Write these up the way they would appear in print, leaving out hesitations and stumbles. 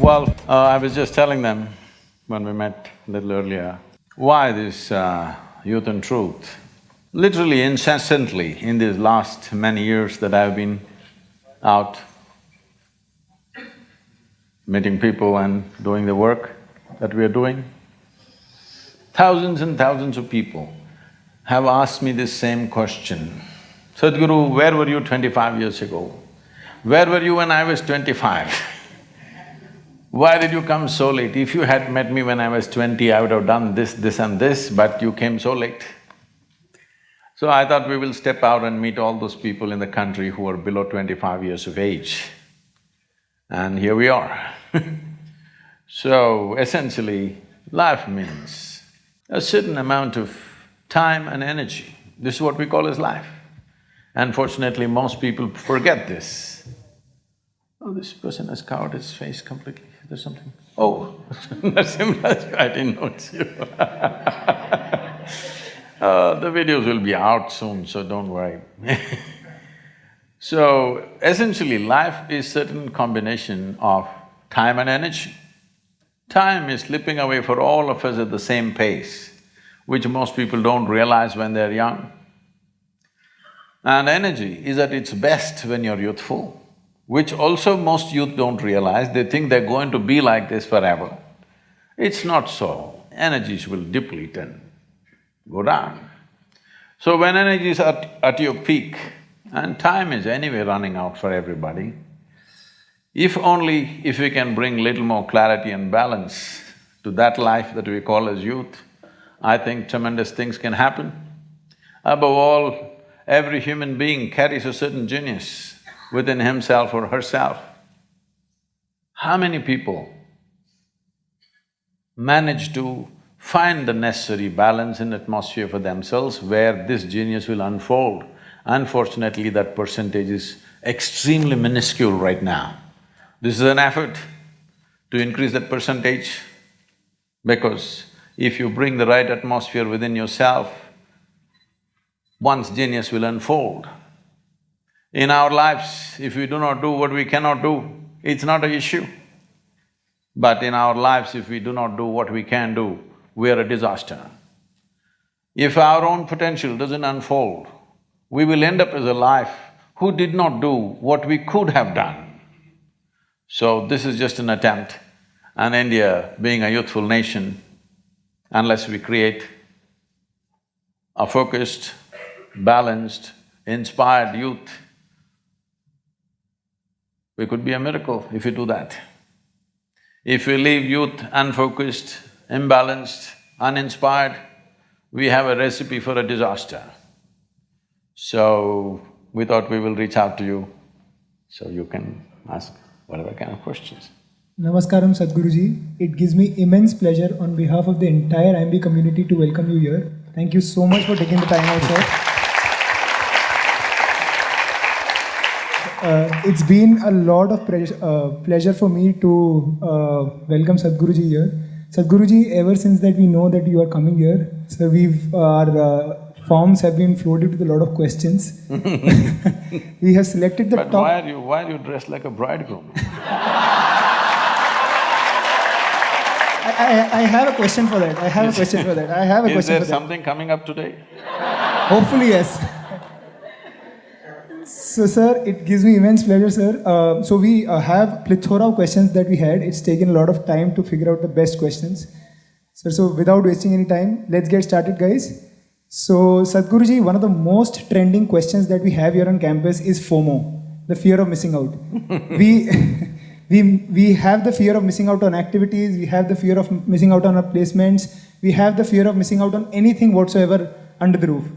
I was just telling them when we met a little earlier, why this Youth and Truth? Literally incessantly in these last many years that I've been out meeting people and doing the work that we are doing, thousands and thousands of people have asked me this same question. Sadhguru, where were you 25 years ago? Where were you when I was 25? Why did you come so late? If you had met me when I was 20, I would have done this, this and this, but you came so late. So I thought we will step out and meet all those people in the country who are below 25 years of age. And here we are. So essentially, life means a certain amount of time and energy. This is what we call as life. Unfortunately, most people forget this. Oh, this person has covered his face completely. There's something… Oh, Narasimha, I didn't notice you. The videos will be out soon, so don't worry. So, essentially, life is certain combination of time and energy. Time is slipping away for all of us at the same pace, which most people don't realize when they're young. And energy is at its best when you're youthful, which also most youth don't realize. They think they're going to be like this forever. It's not so. Energies will deplete and go down. So when energy is at your peak, and time is anyway running out for everybody, if we can bring little more clarity and balance to that life that we call as youth, I think tremendous things can happen. Above all, every human being carries a certain genius within himself or herself. How many people manage to find the necessary balance and atmosphere for themselves where this genius will unfold? Unfortunately, that percentage is extremely minuscule right now. This is an effort to increase that percentage, because if you bring the right atmosphere within yourself, one's genius will unfold. In our lives, if we do not do what we cannot do, it's not an issue. But in our lives, if we do not do what we can do, we are a disaster. If our own potential doesn't unfold, we will end up as a life who did not do what we could have done. So this is just an attempt, and India being a youthful nation, unless we create a focused, balanced, inspired youth, we could be a miracle if we do that. If we leave youth unfocused, imbalanced, uninspired, we have a recipe for a disaster. So, we thought we will reach out to you, so you can ask whatever kind of questions. Namaskaram Sadhguruji. It gives me immense pleasure on behalf of the entire IIM community to welcome you here. Thank you so much for taking the time out, sir. It's been a lot of pleasure for me to welcome Sadhguruji here. Sadhguruji, ever since that we know that you are coming here, so our forms have been floated with a lot of questions. We have selected the top… But why are you dressed like a bridegroom? I have a question for that. Is there something coming up today? Hopefully, yes. So, sir, it gives me immense pleasure, sir. So we have plethora of questions that we had. It's taken a lot of time to figure out the best questions. Sir, so without wasting any time, let's get started, guys. So, Sadhguruji, one of the most trending questions that we have here on campus is FOMO, the fear of missing out. We have the fear of missing out on activities, we have the fear of missing out on our placements, we have the fear of missing out on anything whatsoever under the roof.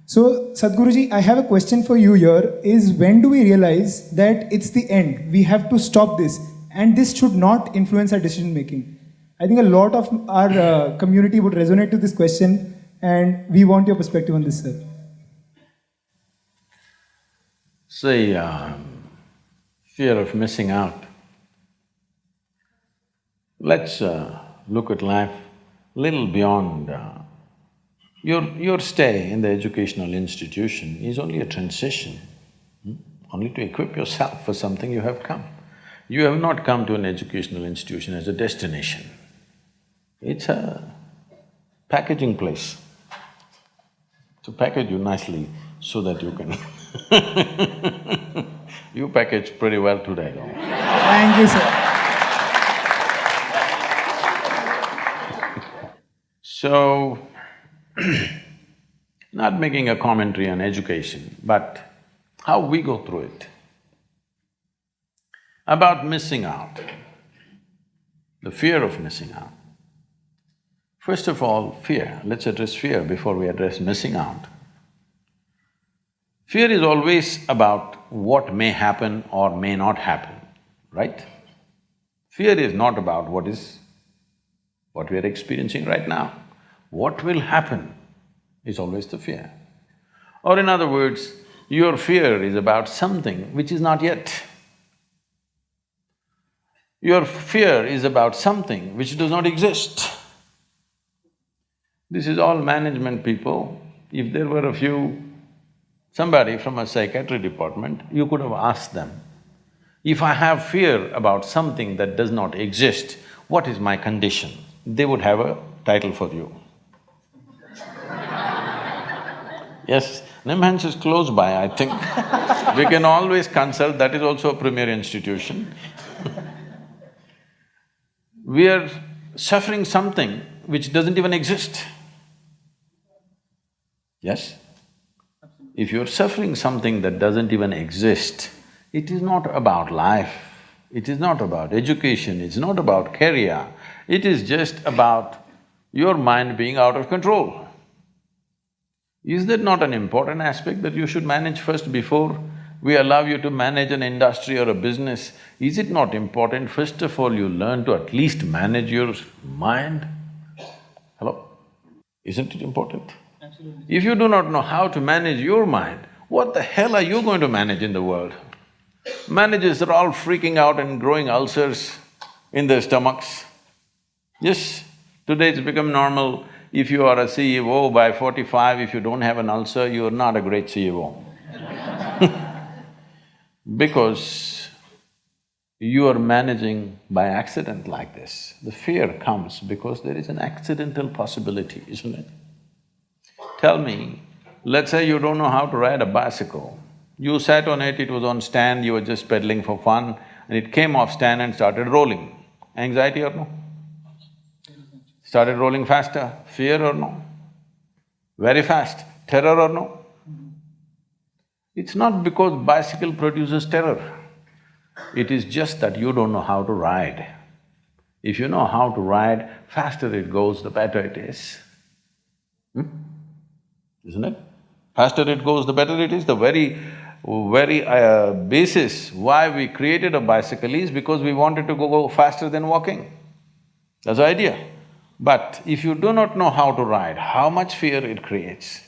So, Sadhguruji, I have a question for you here, is when do we realize that it's the end? We have to stop this, and this should not influence our decision making. I think a lot of our community would resonate to this question, and we want your perspective on this, sir. See, fear of missing out. Let's look at life little beyond… Your stay in the educational institution is only a transition, only to equip yourself for something you have come. You have not come to an educational institution as a destination. It's a packaging place to package you nicely so that you can You packaged pretty well today, no? Thank you, sir. So, not making a commentary on education, but how we go through it. About missing out, the fear of missing out. First of all, fear. Let's address fear before we address missing out. Fear is always about what may happen or may not happen, right? Fear is not about what we are experiencing right now. What will happen is always the fear. Or in other words, your fear is about something which is not yet. Your fear is about something which does not exist. This is all management people. If there were somebody from a psychiatry department, you could have asked them, if I have fear about something that does not exist, what is my condition? They would have a title for you. Yes, NIMHANS is close by, I think. We can always consult, that is also a premier institution. We are suffering something which doesn't even exist. Yes? If you're suffering something that doesn't even exist, it is not about life, it is not about education, it's not about career, it is just about your mind being out of control. Is that not an important aspect that you should manage first before we allow you to manage an industry or a business? Is it not important, first of all, you learn to at least manage your mind? Hello? Isn't it important? Absolutely. If you do not know how to manage your mind, what the hell are you going to manage in the world? Managers are all freaking out and growing ulcers in their stomachs. Yes, today it's become normal. If you are a CEO by 45, if you don't have an ulcer, you are not a great CEO. Because you are managing by accident like this. The fear comes because there is an accidental possibility, isn't it? Tell me, let's say you don't know how to ride a bicycle. You sat on it, it was on stand, you were just pedaling for fun, and it came off stand and started rolling. Anxiety or no? Started rolling faster, fear or no? Very fast, terror or no? It's not because bicycle produces terror, it is just that you don't know how to ride. If you know how to ride, faster it goes, the better it is. Isn't it? Faster it goes, the better it is. The very basis why we created a bicycle is because we wanted to go faster than walking. That's the idea. But if you do not know how to ride, how much fear it creates.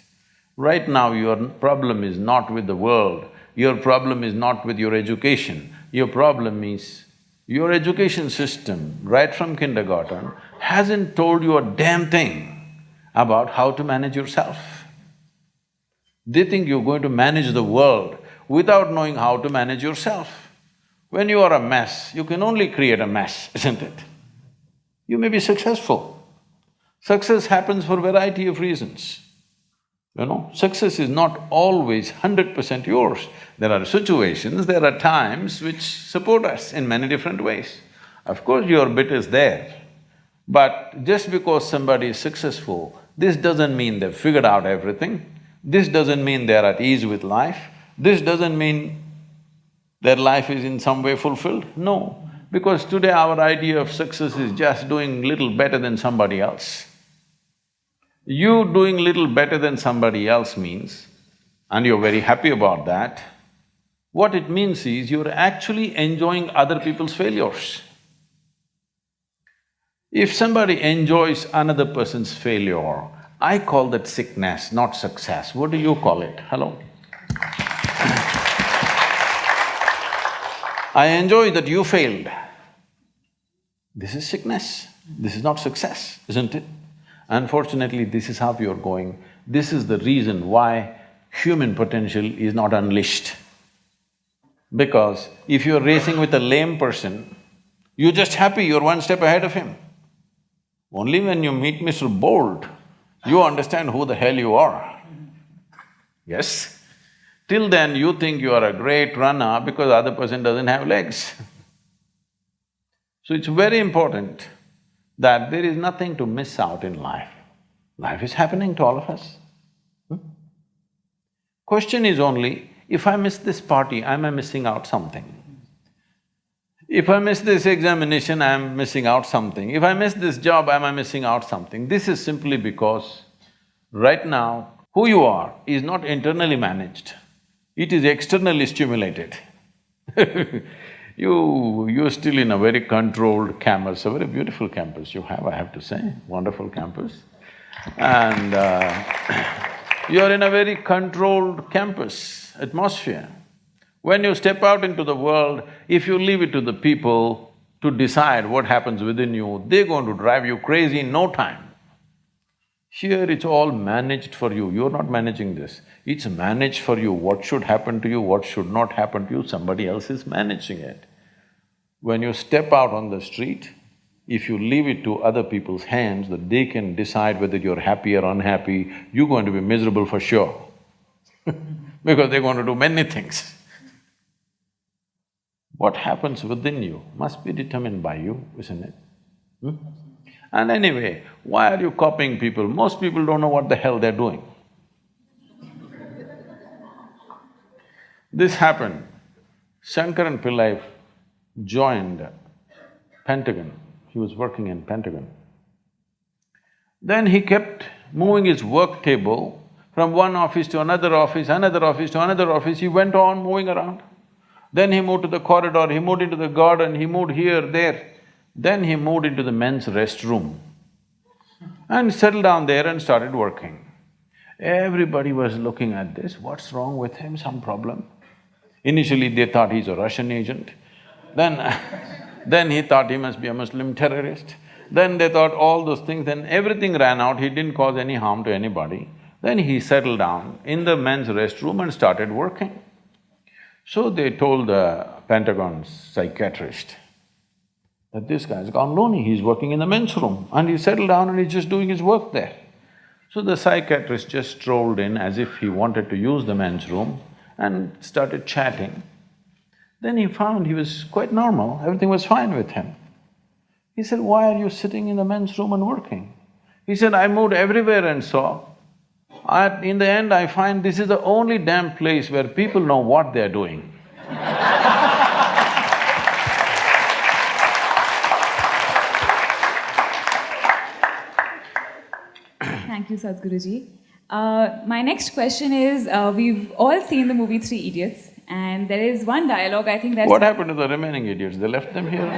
Right now your problem is not with the world, your problem is not with your education, your problem is your education system, right from kindergarten, hasn't told you a damn thing about how to manage yourself. They think you're going to manage the world without knowing how to manage yourself. When you are a mess, you can only create a mess, isn't it? You may be successful. Success happens for a variety of reasons. Success is not always 100% yours. There are situations, there are times which support us in many different ways. Of course, your bit is there, but just because somebody is successful, this doesn't mean they've figured out everything. This doesn't mean they're at ease with life. This doesn't mean their life is in some way fulfilled. No, because today our idea of success is just doing little better than somebody else. You doing little better than somebody else means, and you're very happy about that, what it means is you're actually enjoying other people's failures. If somebody enjoys another person's failure, I call that sickness, not success. What do you call it? Hello? I enjoy that you failed. This is sickness, this is not success, isn't it? Unfortunately, this is how you're going. This is the reason why human potential is not unleashed. Because if you're racing with a lame person, you're just happy you're one step ahead of him. Only when you meet Mr. Bolt, you understand who the hell you are. Yes? Till then, you think you are a great runner because the other person doesn't have legs. So it's very important that there is nothing to miss out in life. Life is happening to all of us. Question is only, if I miss this party, am I missing out something? If I miss this examination, I am missing out something. If I miss this job, am I missing out something? This is simply because right now, who you are is not internally managed, it is externally stimulated. You're still in a very controlled campus, a very beautiful campus you have, I have to say, wonderful campus. And you're in a very controlled campus atmosphere. When you step out into the world, if you leave it to the people to decide what happens within you, they're going to drive you crazy in no time. Here it's all managed for you, you're not managing this. It's managed for you, what should happen to you, what should not happen to you, somebody else is managing it. When you step out on the street, if you leave it to other people's hands, that they can decide whether you're happy or unhappy, you're going to be miserable for sure because they're going to do many things. What happens within you must be determined by you, isn't it? And anyway, why are you copying people? Most people don't know what the hell they're doing. This happened. Shankaran Pillai joined Pentagon, he was working in Pentagon. Then he kept moving his work table from one office to another office, another office to another office, he went on moving around. Then he moved to the corridor, he moved into the garden, he moved here, there. Then he moved into the men's restroom and settled down there and started working. Everybody was looking at this, what's wrong with him, some problem? Initially they thought he's a Russian agent, then he thought he must be a Muslim terrorist, then they thought all those things, then everything ran out, he didn't cause any harm to anybody. Then he settled down in the men's restroom and started working. So they told the Pentagon's psychiatrist that this guy's gone loony, he's working in the men's room and he settled down and he's just doing his work there. So the psychiatrist just strolled in as if he wanted to use the men's room and started chatting. Then he found he was quite normal, everything was fine with him. He said, "Why are you sitting in the men's room and working?" He said, "I moved everywhere and saw. In the end, I find this is the only damn place where people know what they're doing." Thank you, Sadhguruji. My next question is, we've all seen the movie Three Idiots, and there is one dialogue I think that's… What happened to the remaining idiots? They left them here?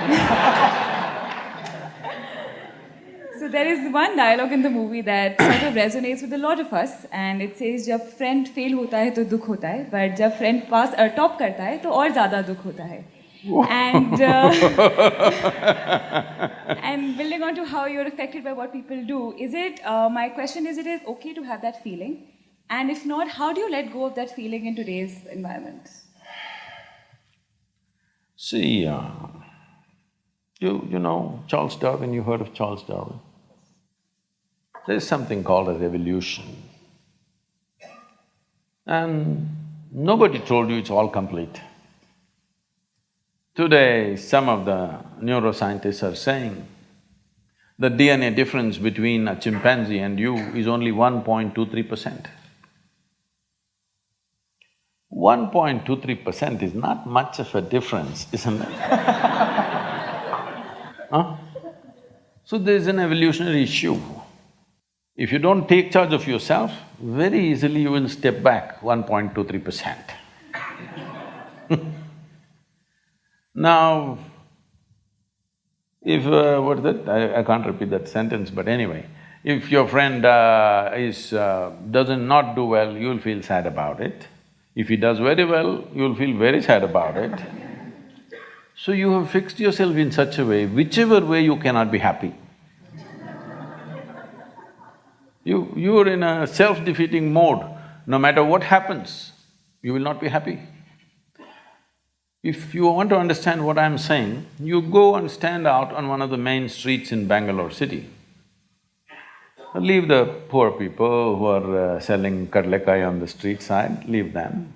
So there is one dialogue in the movie that sort of resonates with a lot of us, and it says, "जब friend fail होता है तो दुख होता है, but जब friend top करता है तो और ज़्यादा दुख होता है." And building on to how you're affected by what people do, my question is, it is okay to have that feeling? And if not, how do you let go of that feeling in today's environment? See, you know Charles Darwin, you heard of Charles Darwin? There's something called as evolution. And nobody told you it's all complete. Today, some of the neuroscientists are saying the DNA difference between a chimpanzee and you is only 1.23%. 1.23% is not much of a difference, isn't it? Huh? So there's an evolutionary issue. If you don't take charge of yourself, very easily you will step back 1.23%. Now, if… what's that? I can't repeat that sentence, but anyway, if your friend doesn't not do well, you'll feel sad about it. If he does very well, you'll feel very sad about it. So you have fixed yourself in such a way, whichever way you cannot be happy. You're in a self-defeating mode. No matter what happens, you will not be happy. If you want to understand what I'm saying, you go and stand out on one of the main streets in Bangalore city. Leave the poor people who are selling kadlekai on the street side, leave them.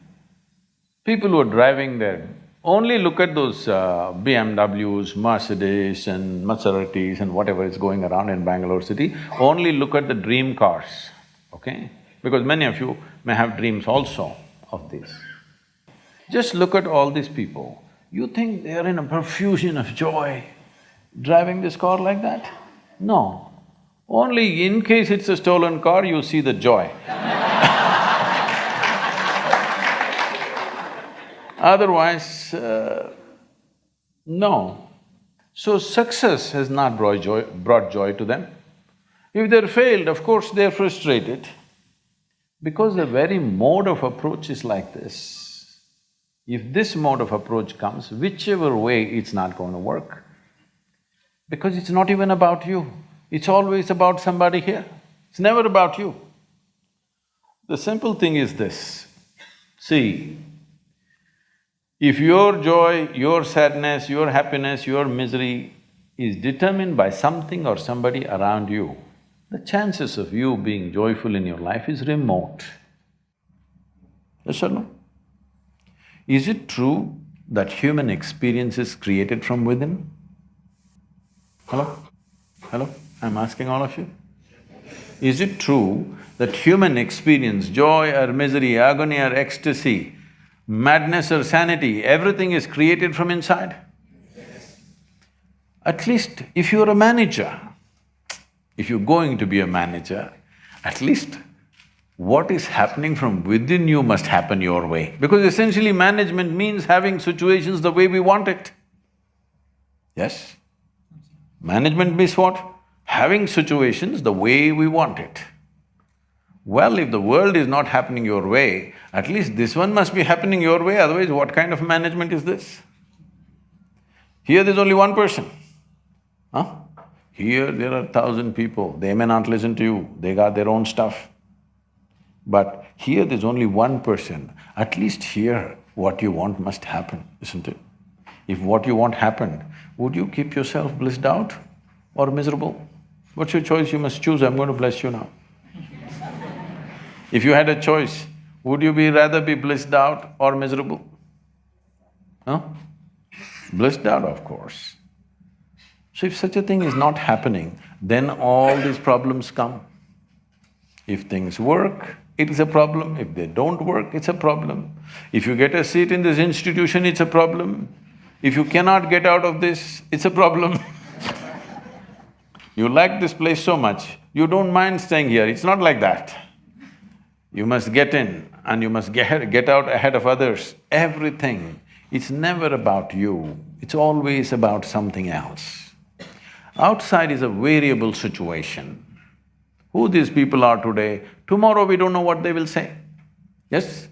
People who are driving there, only look at those BMWs, Mercedes and Maseratis and whatever is going around in Bangalore city, only look at the dream cars, okay? Because many of you may have dreams also of this. Just look at all these people, you think they are in a profusion of joy driving this car like that? No. Only in case it's a stolen car, you see the joy. Otherwise, no. So success has not brought joy to them. If they're failed, of course they're frustrated, because the very mode of approach is like this. If this mode of approach comes, whichever way, it's not going to work. Because it's not even about you, it's always about somebody here. It's never about you. The simple thing is this, see, if your joy, your sadness, your happiness, your misery is determined by something or somebody around you, the chances of you being joyful in your life is remote. Yes or no? Is it true that human experience is created from within? Hello? Hello? I'm asking all of you. Is it true that human experience, joy or misery, agony or ecstasy, madness or sanity, everything is created from inside? At least if you're a manager, if you're going to be a manager, at least what is happening from within you must happen your way. Because essentially management means having situations the way we want it. Yes? Management means what? Having situations the way we want it. Well, if the world is not happening your way, at least this one must be happening your way, otherwise what kind of management is this? Here there's only one person, huh? Here there are 1,000 people, they may not listen to you, they got their own stuff. But here there's only one person, at least here what you want must happen, isn't it? If what you want happened, would you keep yourself blissed out or miserable? What's your choice? You must choose, I'm going to bless you now. If you had a choice, would you rather be blissed out or miserable? Huh? Blissed out, of course. So if such a thing is not happening, then all these problems come. If things work, it is a problem. If they don't work, it's a problem. If you get a seat in this institution, it's a problem. If you cannot get out of this, it's a problem. You like this place so much, you don't mind staying here, it's not like that. You must get in and you must get out ahead of others, everything. It's never about you, it's always about something else. Outside is a variable situation. Who these people are today, tomorrow we don't know what they will say. Yes?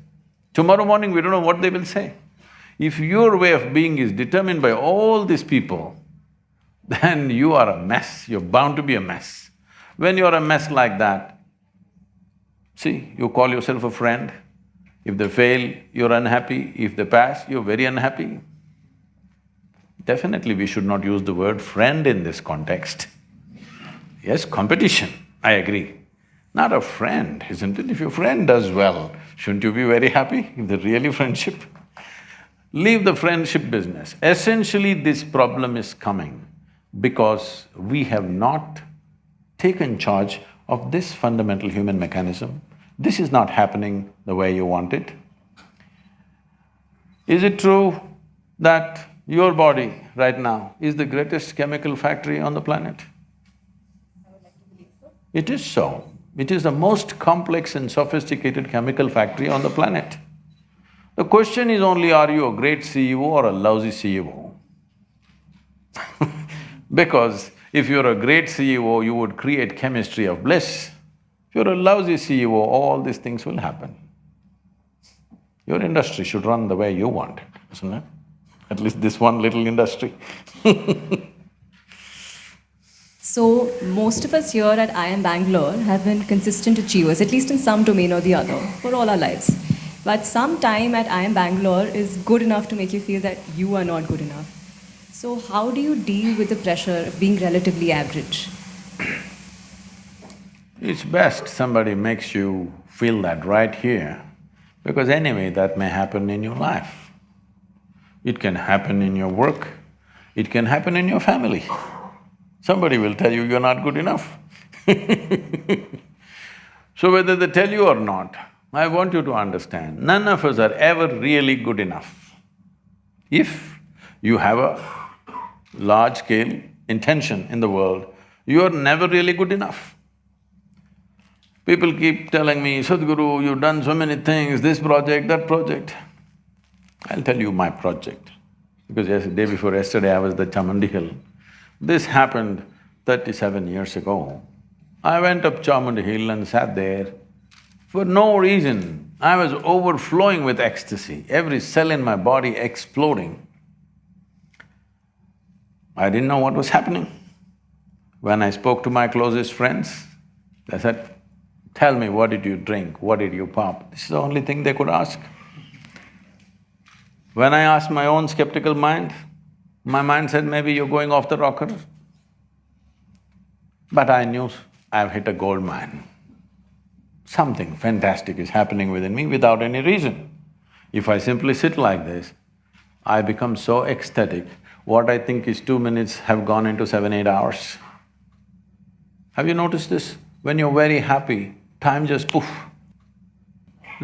Tomorrow morning we don't know what they will say. If your way of being is determined by all these people, then you are a mess, you're bound to be a mess. When you're a mess like that, see, you call yourself a friend. If they fail, you're unhappy. If they pass, you're very unhappy. Definitely we should not use the word friend in this context. Yes, competition, I agree. Not a friend, isn't it? If your friend does well, shouldn't you be very happy if they're really friendship? Leave the friendship business. Essentially, this problem is coming because we have not taken charge of this fundamental human mechanism. This is not happening the way you want it. Is it true that your body right now is the greatest chemical factory on the planet? It is so. It is the most complex and sophisticated chemical factory on the planet. The question is only, are you a great CEO or a lousy CEO? Because if you're a great CEO, you would create chemistry of bliss. If you're a lousy CEO, all these things will happen. Your industry should run the way you want it, isn't it? At least this one little industry. So, most of us here at IIM Bangalore have been consistent achievers, at least in some domain or the other, for all our lives. But some time at IIM Bangalore is good enough to make you feel that you are not good enough. So how do you deal with the pressure of being relatively average? It's best somebody makes you feel that right here, because anyway that may happen in your life. It can happen in your work, it can happen in your family. Somebody will tell you you're not good enough. So whether they tell you or not, I want you to understand, none of us are ever really good enough. If you have a large-scale intention in the world, you are never really good enough. People keep telling me, Sadhguru, you've done so many things, this project, that project. I'll tell you my project, because day before yesterday I was at Chamundi Hill. This happened 37 years ago. I went up Chamundi Hill and sat there. For no reason, I was overflowing with ecstasy, every cell in my body exploding. I didn't know what was happening. When I spoke to my closest friends, they said, tell me, what did you drink, what did you pop? This is the only thing they could ask. When I asked my own skeptical mind, my mind said, maybe you're going off the rocker. But I knew I've hit a gold mine. Something fantastic is happening within me without any reason. If I simply sit like this, I become so ecstatic, what I think is 2 minutes have gone into 7, 8 hours. Have you noticed this? When you're very happy, time just poof.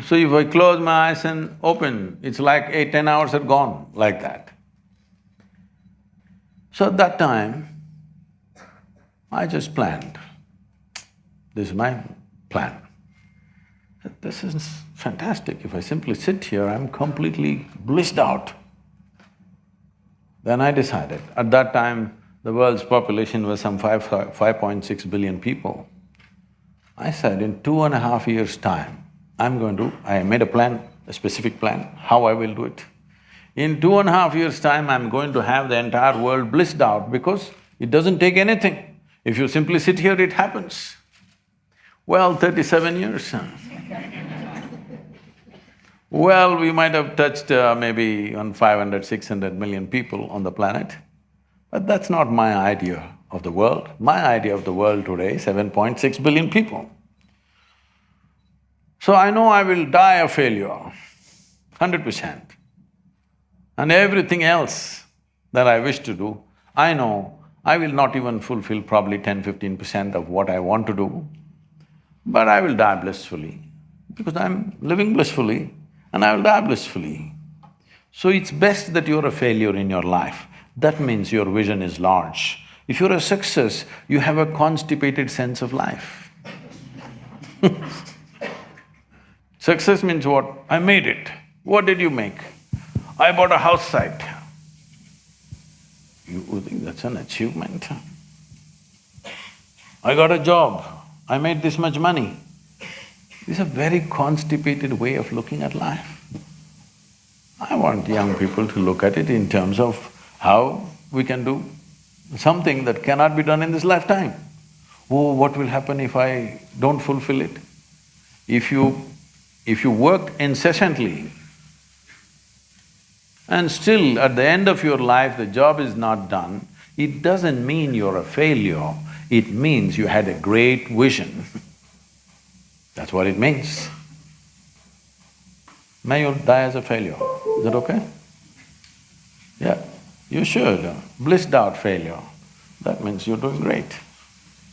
So if I close my eyes and open, it's like 8, 10 hours are gone, like that. So at that time, I just planned, this is my plan. This is fantastic, if I simply sit here, I'm completely blissed out. Then I decided, at that time, the world's population was some 5.6 billion people. I said, in 2.5 years' time, I made a plan, a specific plan, how I will do it. In 2.5 years' time, I'm going to have the entire world blissed out because it doesn't take anything. If you simply sit here, it happens. Well, 37 years. Well, we might have touched maybe on 500, 600 million people on the planet, but that's not my idea of the world. My idea of the world today is 7.6 billion people. So I know I will die a failure, 100%. And everything else that I wish to do, I know I will not even fulfill probably 10–15% of what I want to do, but I will die blissfully, because I'm living blissfully and I will die blissfully. So it's best that you're a failure in your life. That means your vision is large. If you're a success, you have a constipated sense of life. Success means what? I made it. What did you make? I bought a house site. You think that's an achievement? I got a job, I made this much money. This is a very constipated way of looking at life. I want young people to look at it in terms of how we can do something that cannot be done in this lifetime. Oh, what will happen if I don't fulfill it? If you work incessantly and still at the end of your life the job is not done, it doesn't mean you're a failure, it means you had a great vision. That's what it means. May you die as a failure, is that okay? Yeah, you should. Blissed out failure, that means you're doing great,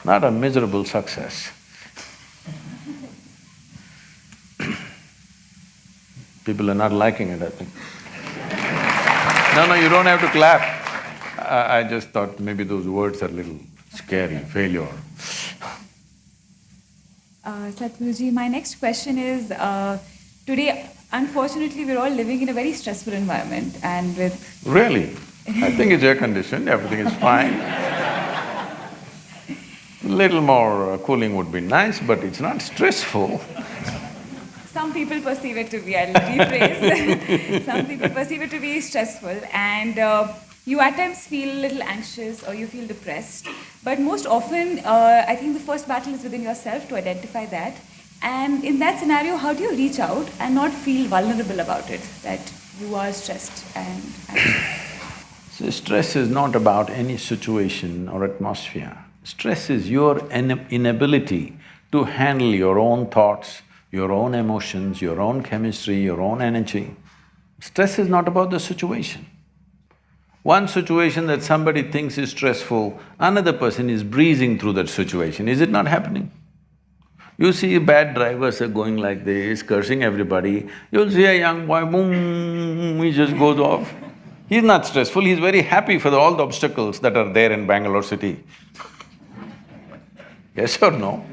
not a miserable success. People are not liking it, I think. No, you don't have to clap. I just thought maybe those words are a little scary, failure. Sadhguruji, my next question is, today, unfortunately, we're all living in a very stressful environment and with… Really? I think it's air-conditioned, everything is fine. Little more cooling would be nice, but it's not stressful. Some people perceive it to be, I'll rephrase. Some people perceive it to be stressful and you at times feel a little anxious or you feel depressed. But most often, I think the first battle is within yourself to identify that And in that scenario, how do you reach out and not feel vulnerable about it, that you are stressed and anxious? So stress is not about any situation or atmosphere. Stress is your inability to handle your own thoughts, your own emotions, your own chemistry, your own energy. Stress is not about the situation. One situation that somebody thinks is stressful, another person is breezing through that situation. Is it not happening? You see bad drivers are going like this, cursing everybody. You'll see a young boy, boom, he just goes off. He's not stressful, he's very happy for all the obstacles that are there in Bangalore city. Yes or no?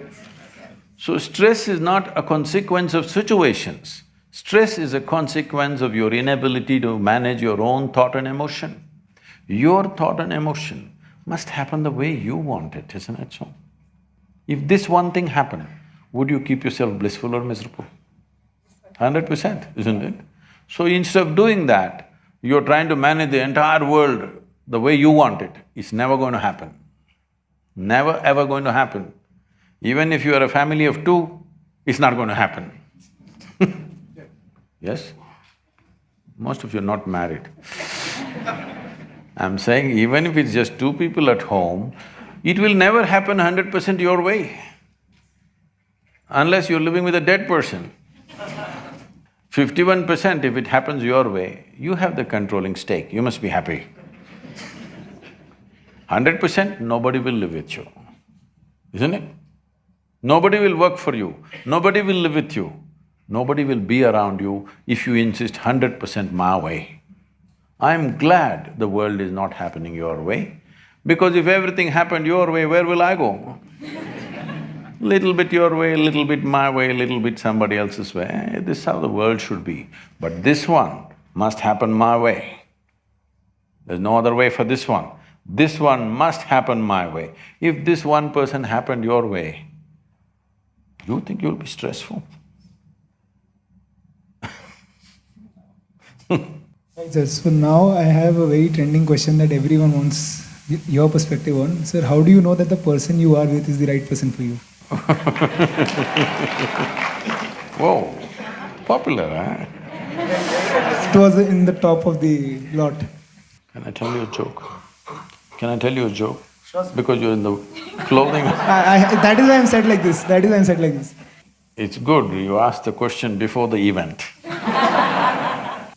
So stress is not a consequence of situations. Stress is a consequence of your inability to manage your own thought and emotion. Your thought and emotion must happen the way you want it, isn't it so? If this one thing happened, would you keep yourself blissful or miserable? 100%, isn't it? So instead of doing that, you're trying to manage the entire world the way you want it. It's never going to happen. Never ever going to happen. Even if you are a family of two, it's not going to happen. Yes? Most of you are not married. I'm saying even if it's just two people at home, it will never happen 100% your way, unless you're living with a dead person. 51% if it happens your way, you have the controlling stake, you must be happy. 100%, nobody will live with you, isn't it? Nobody will work for you, nobody will live with you, nobody will be around you if you insist 100% my way. I'm glad the world is not happening your way, because if everything happened your way, where will I go? Little bit your way, little bit my way, little bit somebody else's way, this is how the world should be. But this one must happen my way. There's no other way for this one. This one must happen my way. If this one person happened your way, you think you'll be stressful? Right, sir. So now I have a very trending question that everyone wants your perspective on. Sir, how do you know that the person you are with is the right person for you? Whoa, popular, huh? It was in the top of the lot. Can I tell you a joke? Can I tell you a joke? Sure. Because you're in the clothing… That is why I'm said like this, that is why I'm said like this. It's good you asked the question before the event.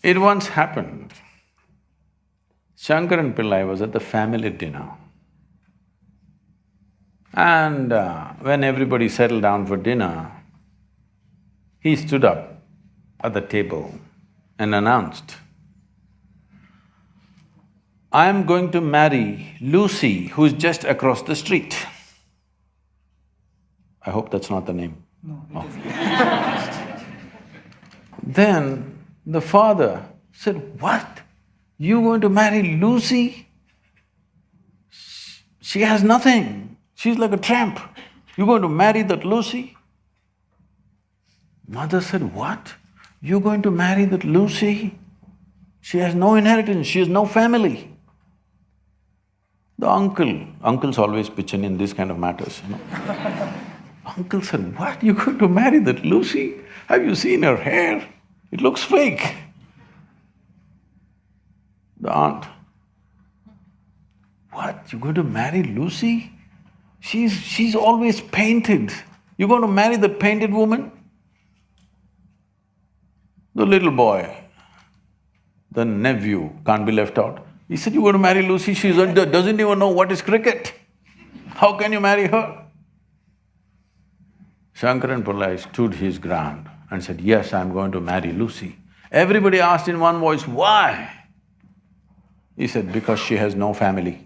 It once happened, Shankaran Pillai was at the family dinner. And when everybody settled down for dinner, he stood up at the table and announced, "I am going to marry Lucy, who's just across the street." I hope that's not the name. No. Then the father said, "What? You going to marry Lucy? She has nothing, she's like a tramp. You're going to marry that Lucy?" Mother said, "What? You're going to marry that Lucy? She has no inheritance, she has no family." The uncles always pitch in these kind of matters, you know. Uncle said, "What? You're going to marry that Lucy? Have you seen her hair? It looks fake." The aunt, "What? You're going to marry Lucy? She's always painted. You're going to marry the painted woman?" The little boy, the nephew, can't be left out. He said, "You're going to marry Lucy, she doesn't even know what is cricket. How can you marry her?" Shankaran Pillai stood his ground and said, "Yes, I'm going to marry Lucy." Everybody asked in one voice, "Why?" He said, "Because she has no family."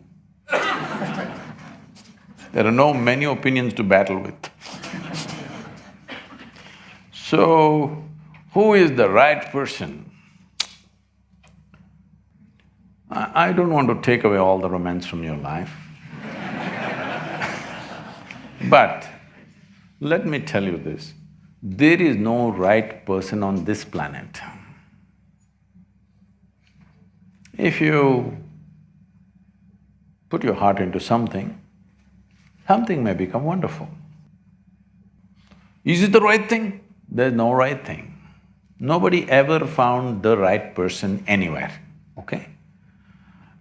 There are no many opinions to battle with. So, who is the right person? I don't want to take away all the romance from your life. But let me tell you this, there is no right person on this planet. If you put your heart into something, something may become wonderful. Is it the right thing? There's no right thing. Nobody ever found the right person anywhere, okay?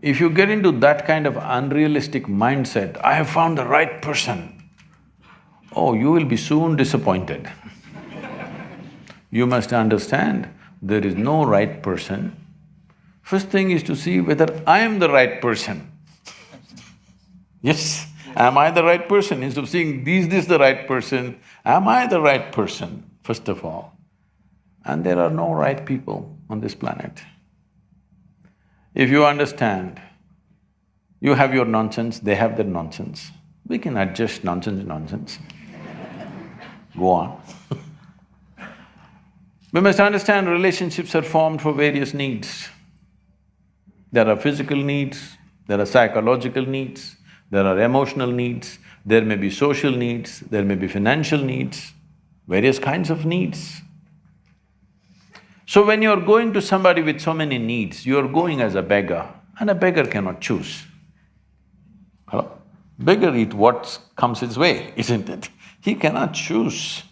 If you get into that kind of unrealistic mindset, I have found the right person, oh, you will be soon disappointed. You must understand, there is no right person. First thing is to see whether I am the right person. Yes, am I the right person? Instead of seeing, is this the right person? Am I the right person, first of all? And there are no right people on this planet. If you understand, you have your nonsense, they have their nonsense, we can adjust nonsense. Go on. We must understand relationships are formed for various needs. There are physical needs, there are psychological needs, there are emotional needs, there may be social needs, there may be financial needs, various kinds of needs. So when you're going to somebody with so many needs, you're going as a beggar, and a beggar cannot choose. Hello? Beggar eat what comes his way, isn't it? He cannot choose.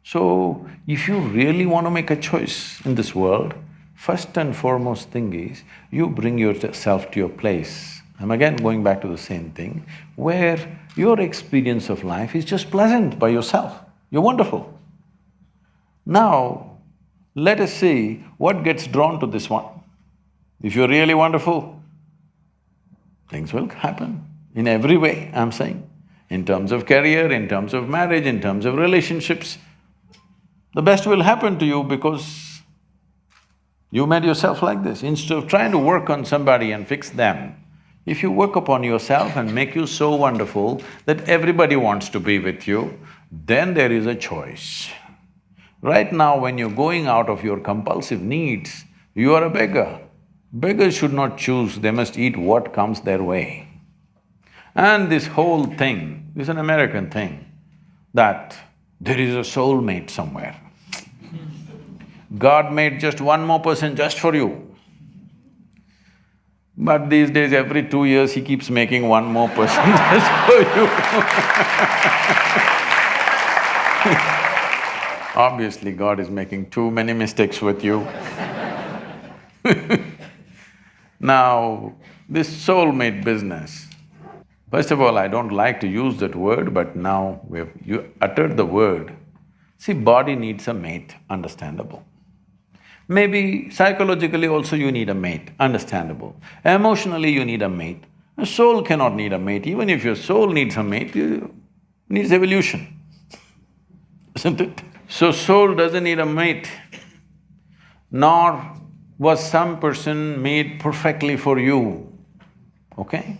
So, if you really want to make a choice in this world, first and foremost thing is, you bring yourself to your place. I'm again going back to the same thing, where your experience of life is just pleasant by yourself. You're wonderful. Now, let us see what gets drawn to this one. If you're really wonderful, things will happen in every way, I'm saying. In terms of career, in terms of marriage, in terms of relationships, the best will happen to you because you made yourself like this. Instead of trying to work on somebody and fix them, if you work upon yourself and make you so wonderful that everybody wants to be with you, then there is a choice. Right now, when you're going out of your compulsive needs, you are a beggar. Beggars should not choose, they must eat what comes their way. And this whole thing is an American thing, that there is a soulmate somewhere. God made just one more person just for you. But these days, every 2 years, he keeps making one more person just for you. Obviously, God is making too many mistakes with you. Now, this soulmate business, first of all, I don't like to use that word, but now you uttered the word. See, body needs a mate, understandable. Maybe psychologically also you need a mate, understandable. Emotionally you need a mate. A soul cannot need a mate. Even if your soul needs a mate, it needs evolution, isn't it? So soul doesn't need a mate, nor was some person made perfectly for you, okay?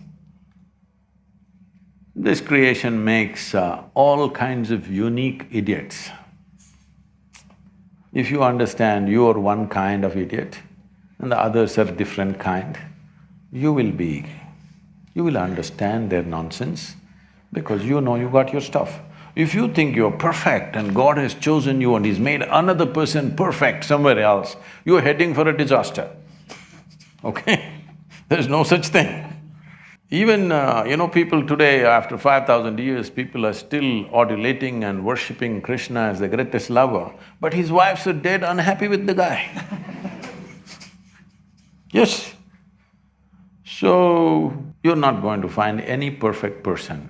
This creation makes all kinds of unique idiots. If you understand you are one kind of idiot and the others are different kind, you will understand their nonsense because you know you got your stuff. If you think you're perfect and God has chosen you and He's made another person perfect somewhere else, you're heading for a disaster, okay? There's no such thing. Even, people today, after 5,000 years, people are still adulating and worshipping Krishna as the greatest lover, but his wives are dead unhappy with the guy. Yes. So, you're not going to find any perfect person.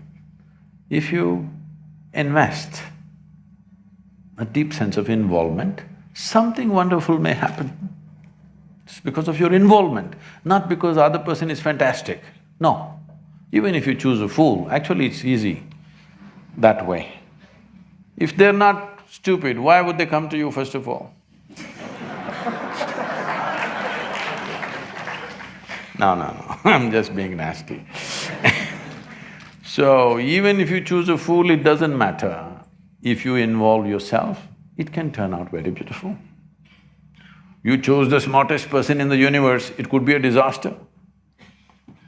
If you invest a deep sense of involvement, something wonderful may happen. It's because of your involvement, not because the other person is fantastic. No, even if you choose a fool, actually it's easy that way. If they're not stupid, why would they come to you first of all? No, I'm just being nasty. So, even if you choose a fool, it doesn't matter. If you involve yourself, it can turn out very beautiful. You chose the smartest person in the universe, it could be a disaster.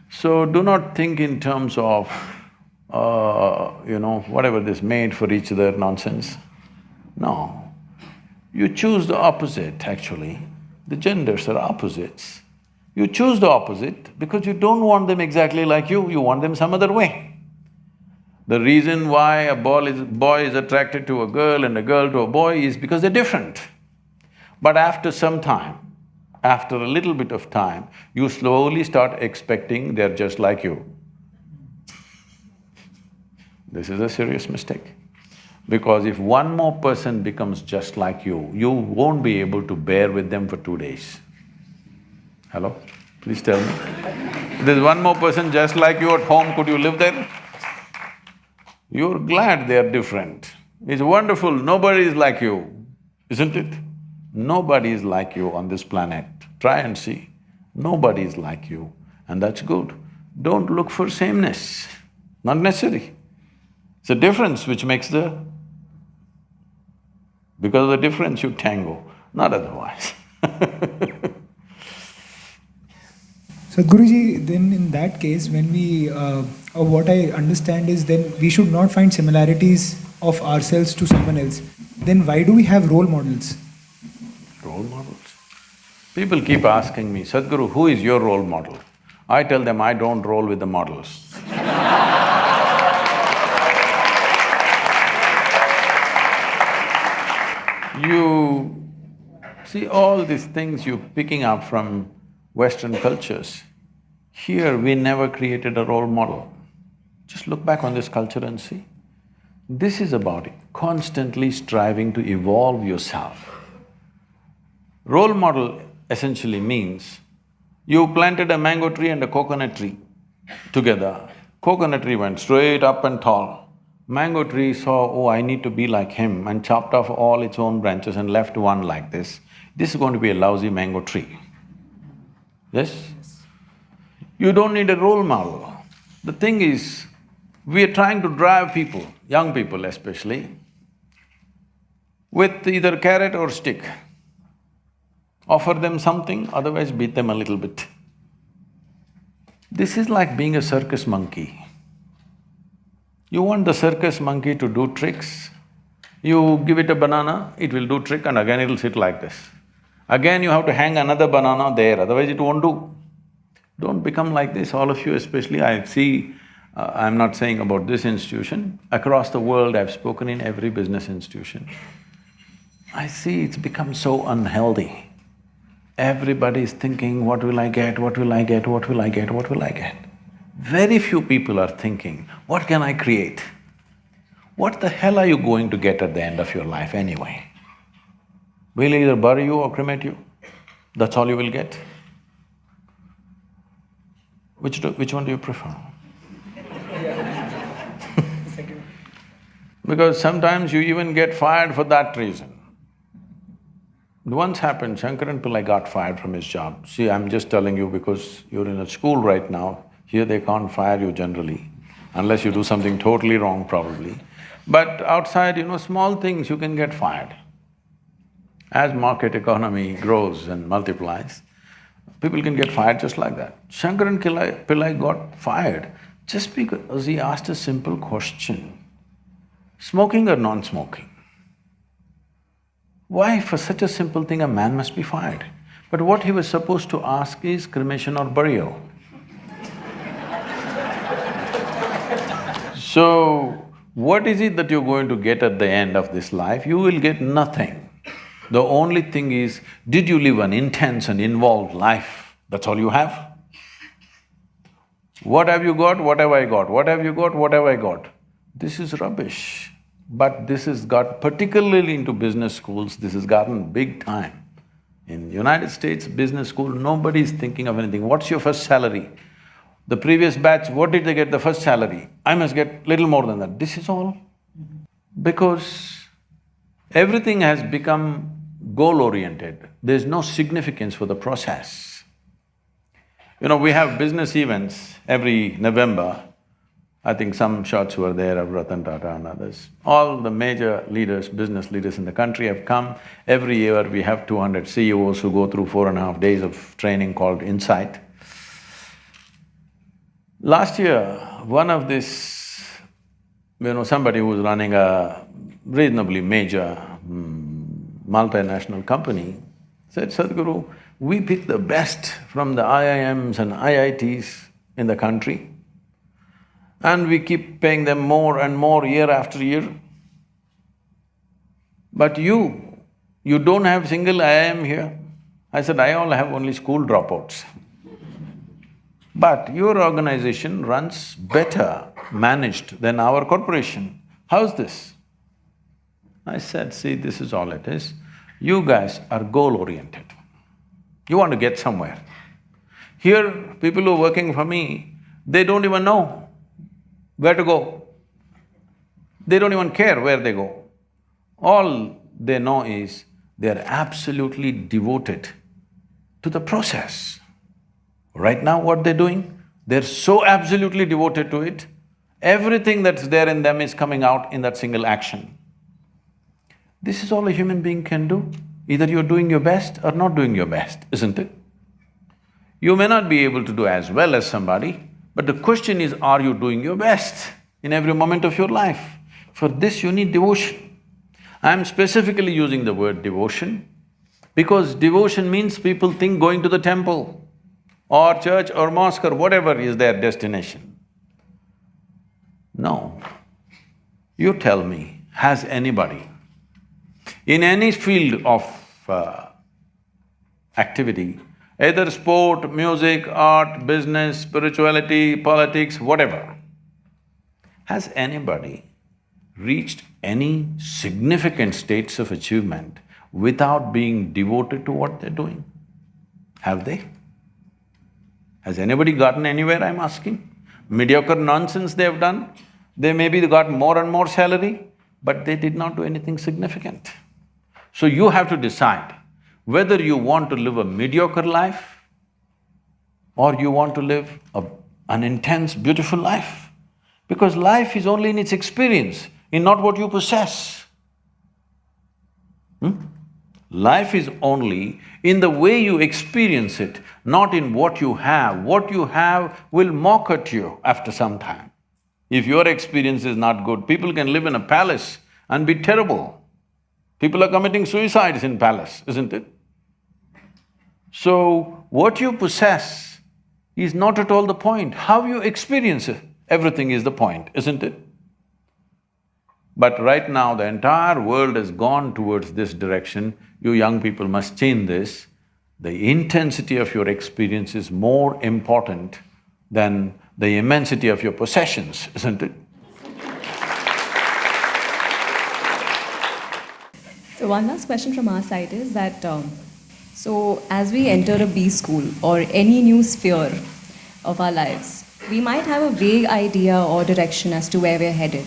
So do not think in terms of, whatever this made for each other nonsense. No, you choose the opposite actually. The genders are opposites. You choose the opposite because you don't want them exactly like you want them some other way. The reason why a boy is attracted to a girl and a girl to a boy is because they're different. But after some time, after a little bit of time, you slowly start expecting they're just like you. This is a serious mistake. Because if one more person becomes just like you won't be able to bear with them for 2 days. Hello? Please tell me. If there's one more person just like you at home, could you live there? You're glad they're different. It's wonderful, nobody is like you, isn't it? Nobody is like you on this planet. Try and see. Nobody is like you, and that's good. Don't look for sameness, not necessary. It's a difference which makes the… Because of the difference you tango, not otherwise. Sadhguruji, then in that case, when we… what I understand is then we should not find similarities of ourselves to someone else. Then why do we have role models? Role models? People keep asking me, Sadhguru, who is your role model? I tell them, I don't roll with the models. You see all these things you're picking up from Western cultures. Here we never created a role model. Just look back on this culture and see. This is about constantly striving to evolve yourself. Role model essentially means you planted a mango tree and a coconut tree together. Coconut tree went straight up and tall. Mango tree saw, oh, I need to be like him, and chopped off all its own branches and left one like this. This is going to be a lousy mango tree. Yes? You don't need a role model. The thing is, we are trying to drive people, young people especially, with either carrot or stick. Offer them something, otherwise beat them a little bit. This is like being a circus monkey. You want the circus monkey to do tricks, you give it a banana, it will do trick and again it'll sit like this. Again you have to hang another banana there, otherwise it won't do. Don't become like this, all of you especially. I see, I'm not saying about this institution, across the world I've spoken in every business institution. I see it's become so unhealthy. Everybody is thinking, what will I get, what will I get, what will I get, what will I get? Very few people are thinking, what can I create? What the hell are you going to get at the end of your life anyway? We'll either bury you or cremate you, that's all you will get. Which one do you prefer? Because sometimes you even get fired for that reason. Once happened, Shankaran Pillai got fired from his job. See, I'm just telling you because you're in a school right now, here they can't fire you generally, unless you do something totally wrong probably. But outside, small things you can get fired. As market economy grows and multiplies, people can get fired just like that. Shankaran Pillai got fired just because he asked a simple question, smoking or non-smoking? Why for such a simple thing a man must be fired? But what he was supposed to ask is cremation or burial. So, what is it that you're going to get at the end of this life? You will get nothing. The only thing is, did you live an intense and involved life? That's all you have. What have you got? What have I got? What have you got? What have I got? This is rubbish. But this has got, particularly into business schools, this has gotten big time. In United States business school, nobody is thinking of anything. What's your first salary? The previous batch, what did they get the first salary? I must get little more than that. This is all. Because everything has become goal-oriented. There's no significance for the process. We have business events every November. I think some shots were there of Ratan Tata and others. All the major leaders, business leaders in the country have come. Every year we have 200 CEOs who go through 4.5 days of training called Insight. Last year, one of this, somebody who was running a reasonably major multinational company said, Sadhguru, we pick the best from the IIMs and IITs in the country, and we keep paying them more and more year after year. But you don't have single IIM here. I said, I all have only school dropouts. But your organization runs better managed than our corporation. How's this? I said, see, this is all it is. You guys are goal-oriented. You want to get somewhere. Here, people who are working for me, they don't even know where to go. They don't even care where they go. All they know is they're absolutely devoted to the process. Right now what they're doing, they're so absolutely devoted to it, everything that's there in them is coming out in that single action. This is all a human being can do. Either you're doing your best or not doing your best, isn't it? You may not be able to do as well as somebody, but the question is, are you doing your best in every moment of your life? For this you need devotion. I'm specifically using the word devotion because devotion means people think going to the temple or church or mosque or whatever is their destination. No. You tell me, has anybody in any field of activity, either sport, music, art, business, spirituality, politics, whatever, has anybody reached any significant states of achievement without being devoted to what they're doing? Have they? Has anybody gotten anywhere, I'm asking? Mediocre nonsense they've done, they maybe got more and more salary, but they did not do anything significant. So you have to decide whether you want to live a mediocre life or you want to live an intense, beautiful life. Because life is only in its experience, in not what you possess. Life is only in the way you experience it, not in what you have. What you have will mock at you after some time. If your experience is not good, people can live in a palace and be terrible. People are committing suicides in palace, isn't it? So, what you possess is not at all the point. How you experience it, everything is the point, isn't it? But right now, the entire world has gone towards this direction. You young people must change this. The intensity of your experience is more important than the immensity of your possessions, isn't it? So one last question from our side is that, so as we enter a B school or any new sphere of our lives, we might have a vague idea or direction as to where we're headed.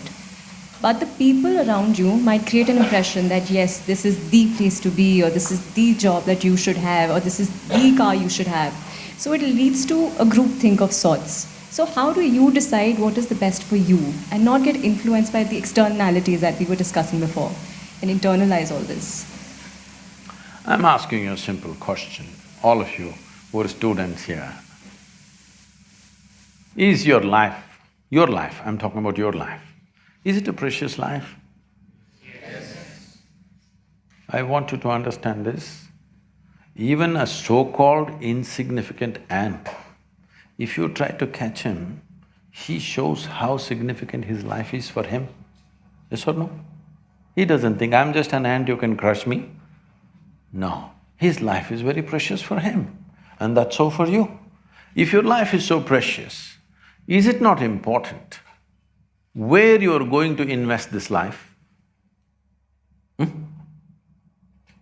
But the people around you might create an impression that yes, this is the place to be, or this is the job that you should have, or this is the car you should have. So it leads to a groupthink of sorts. So how do you decide what is the best for you and not get influenced by the externalities that we were discussing before and internalize all this? I'm asking you a simple question, all of you who are students here. Is your life, I'm talking about your life, is it a precious life? Yes. I want you to understand this. Even a so-called insignificant ant, if you try to catch him, he shows how significant his life is for him. Yes or no? He doesn't think, I'm just an ant, you can crush me. No, his life is very precious for him, and that's so for you. If your life is so precious, is it not important where you're going to invest this life?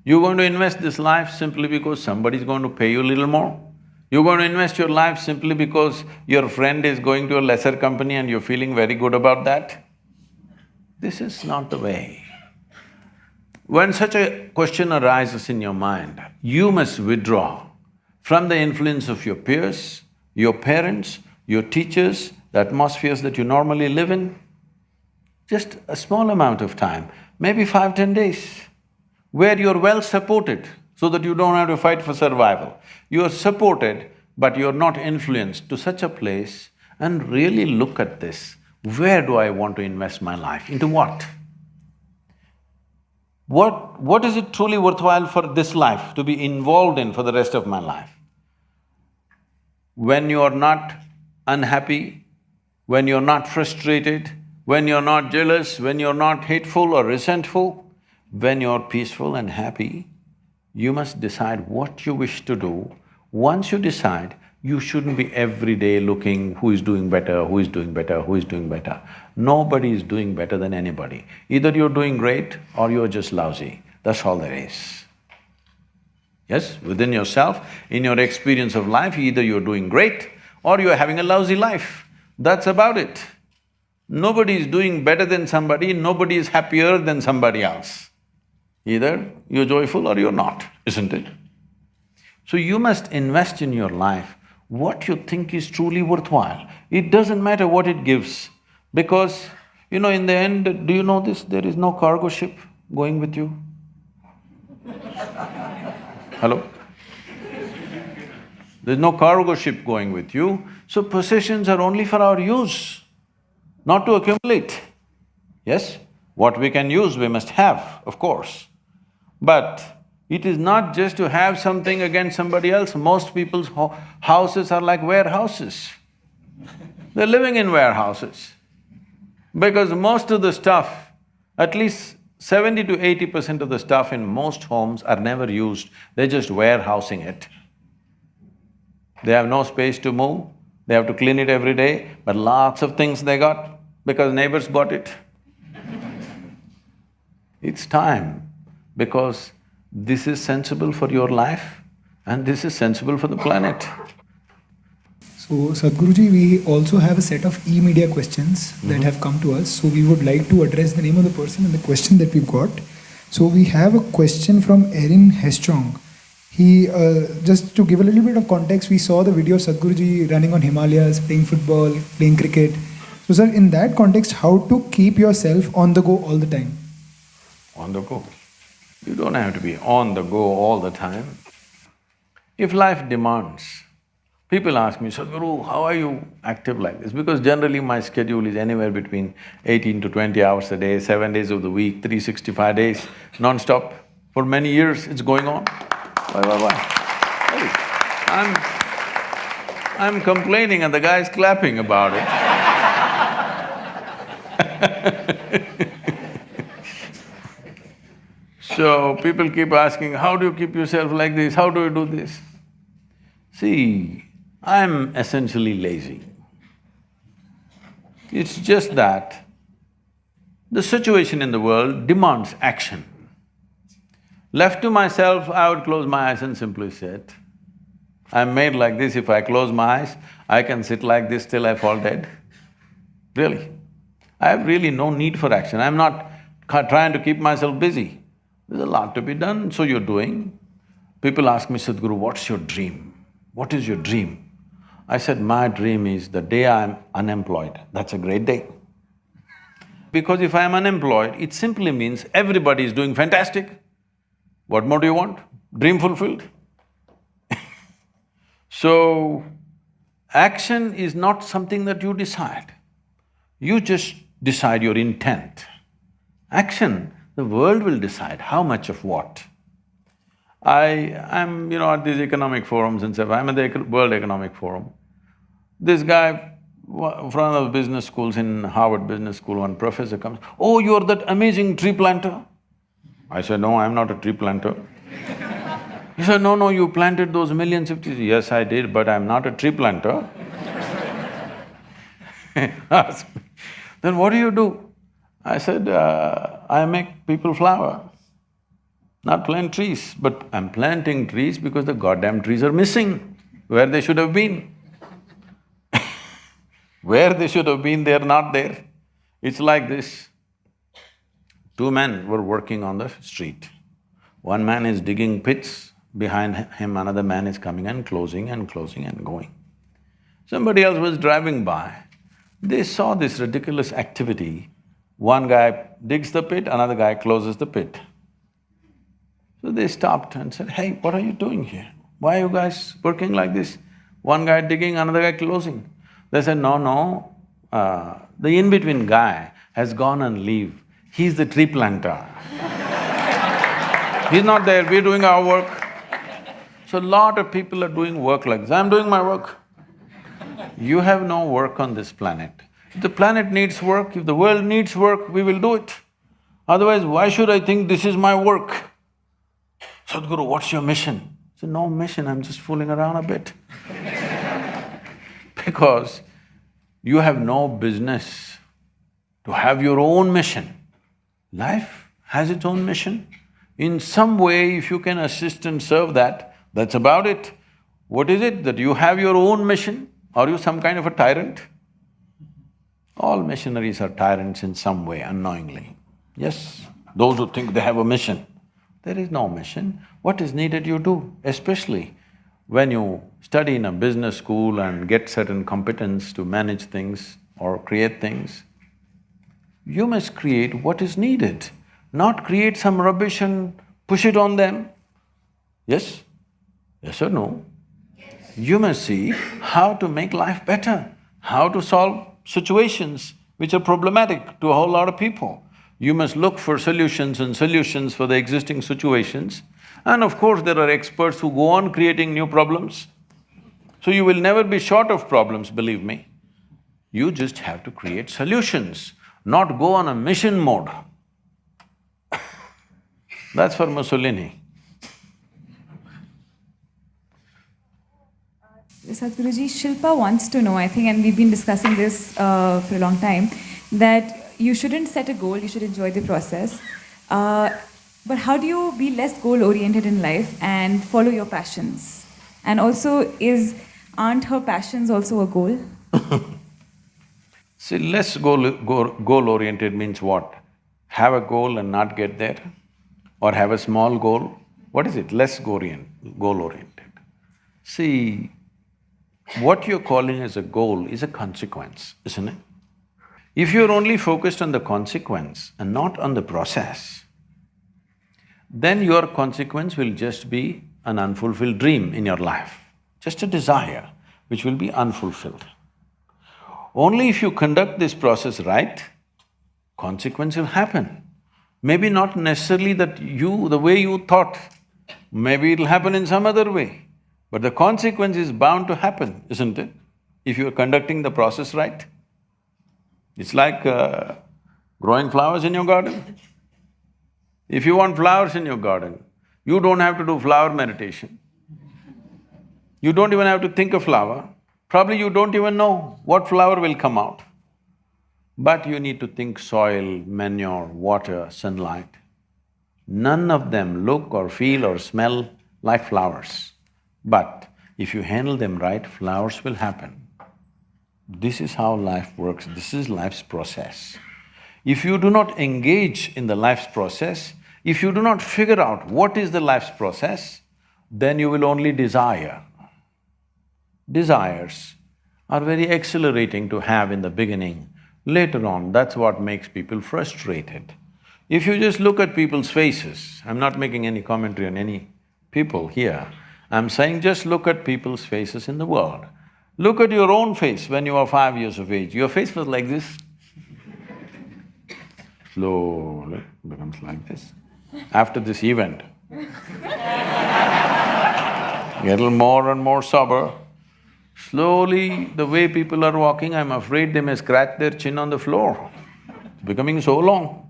You're going to invest this life simply because somebody's going to pay you a little more? You're going to invest your life simply because your friend is going to a lesser company and you're feeling very good about that? This is not the way. When such a question arises in your mind, you must withdraw from the influence of your peers, your parents, your teachers, the atmospheres that you normally live in. Just a small amount of time, maybe 5–10 days, where you're well supported so that you don't have to fight for survival. You're supported, but you're not influenced to such a place and really look at this. Where do I want to invest my life? Into what? What is it truly worthwhile for this life to be involved in for the rest of my life? When you are not unhappy when you're not frustrated, when you're not jealous, when you're not hateful or resentful, when you're peaceful and happy, you must decide what you wish to do. Once you decide, you shouldn't be every day looking who is doing better, who is doing better, who is doing better. Nobody is doing better than anybody. Either you're doing great or you're just lousy, that's all there is. Yes, within yourself, in your experience of life, either you're doing great or you're having a lousy life. That's about it. Nobody is doing better than somebody, nobody is happier than somebody else. Either you're joyful or you're not, isn't it? So you must invest in your life what you think is truly worthwhile. It doesn't matter what it gives, because, in the end, do you know this? There is no cargo ship going with you. Hello? There's no cargo ship going with you, so possessions are only for our use, not to accumulate. Yes, what we can use we must have, of course. But it is not just to have something against somebody else. Most people's houses are like warehouses. They're living in warehouses. Because most of the stuff, at least 70 to 80% of the stuff in most homes are never used, they're just warehousing it. They have no space to move, they have to clean it every day, but lots of things they got because neighbors bought it. It's time, because this is sensible for your life and this is sensible for the planet. So, Sadhguruji, we also have a set of e-media questions that have come to us. So, we would like to address the name of the person and the question that we've got. So, we have a question from Erin Hestrong. He, just to give a little bit of context, we saw the video of Sadhguruji running on Himalayas, playing football, playing cricket. So, sir, in that context, how to keep yourself on the go all the time? On the go. You don't have to be on the go all the time. If life demands, people ask me, Sadhguru, how are you active like this? Because generally my schedule is anywhere between 18 to 20 hours a day, 7 days of the week, 365 days, non-stop. For many years it's going on. Why? I'm complaining and the guy's clapping about it. So people keep asking, how do you keep yourself like this, how do you do this? See, I'm essentially lazy. It's just that the situation in the world demands action. Left to myself, I would close my eyes and simply sit. I'm made like this, if I close my eyes, I can sit like this till I fall dead. Really. I have really no need for action, I'm not trying to keep myself busy. There's a lot to be done, so you're doing. People ask me, Sadhguru, what's your dream? What is your dream? I said, my dream is the day I'm unemployed, that's a great day. Because if I'm unemployed, it simply means everybody is doing fantastic. What more do you want? Dream fulfilled. So, action is not something that you decide. You just decide your intent. Action, the world will decide how much of what. I'm, at these economic forums and stuff, I'm at the World Economic Forum. This guy, from one of the business schools in Harvard Business School, one professor comes, oh, you're that amazing tree planter. I said, no, I'm not a tree planter. He said, no, you planted those millions of trees. Yes, I did, but I'm not a tree planter. Asked me, then what do you do? I said, I make people flower, not plant trees, but I'm planting trees because the goddamn trees are missing where they should have been. Where they should have been, they're not there. It's like this. Two men were working on the street. One man is digging pits, behind him another man is coming and closing and going. Somebody else was driving by, they saw this ridiculous activity. One guy digs the pit, another guy closes the pit. So they stopped and said, hey, what are you doing here? Why are you guys working like this? One guy digging, another guy closing. They said, no, the in-between guy has gone on leave. He's the tree planter. He's not there, we're doing our work. So lot of people are doing work like this. I'm doing my work. You have no work on this planet. If the planet needs work, if the world needs work, we will do it. Otherwise, why should I think this is my work? Sadhguru, what's your mission? I said, no mission, I'm just fooling around a bit. Because you have no business to have your own mission. Life has its own mission. In some way, if you can assist and serve that, that's about it. What is it that you have your own mission? Are you some kind of a tyrant? All missionaries are tyrants in some way, unknowingly. Yes, those who think they have a mission. There is no mission. What is needed you do, especially when you study in a business school and get certain competence to manage things or create things. You must create what is needed, not create some rubbish and push it on them. Yes? Yes or no? You must see how to make life better, how to solve situations which are problematic to a whole lot of people. You must look for solutions and solutions for the existing situations. And of course, there are experts who go on creating new problems. So you will never be short of problems, believe me. You just have to create solutions, not go on a mission mode. That's for Mussolini. Sadhguruji, Shilpa wants to know, I think, and we've been discussing this for a long time, that you shouldn't set a goal, you should enjoy the process. But how do you be less goal-oriented in life and follow your passions? And also, aren't her passions also a goal? See, less goal-oriented means what? Have a goal and not get there? Or have a small goal? What is it? Less goal-oriented. See, what you're calling as a goal is a consequence, isn't it? If you're only focused on the consequence and not on the process, then your consequence will just be an unfulfilled dream in your life, just a desire which will be unfulfilled. Only if you conduct this process right, consequence will happen. Maybe not necessarily the way you thought, maybe it'll happen in some other way, but the consequence is bound to happen, isn't it? If you're conducting the process right. It's like growing flowers in your garden. If you want flowers in your garden, you don't have to do flower meditation. You don't even have to think of flower. Probably you don't even know what flower will come out. But you need to think soil, manure, water, sunlight. None of them look or feel or smell like flowers. But if you handle them right, flowers will happen. This is how life works, this is life's process. If you do not engage in the life's process, if you do not figure out what is the life's process, then you will only desire. Desires are very exhilarating to have in the beginning. Later on, that's what makes people frustrated. If you just look at people's faces, I'm not making any commentary on any people here, I'm saying just look at people's faces in the world. Look at your own face when you were 5 years of age, your face was like this. Slowly becomes like this. After this event, get a little more and more sober. Slowly, the way people are walking, I'm afraid they may scratch their chin on the floor. It's becoming so long.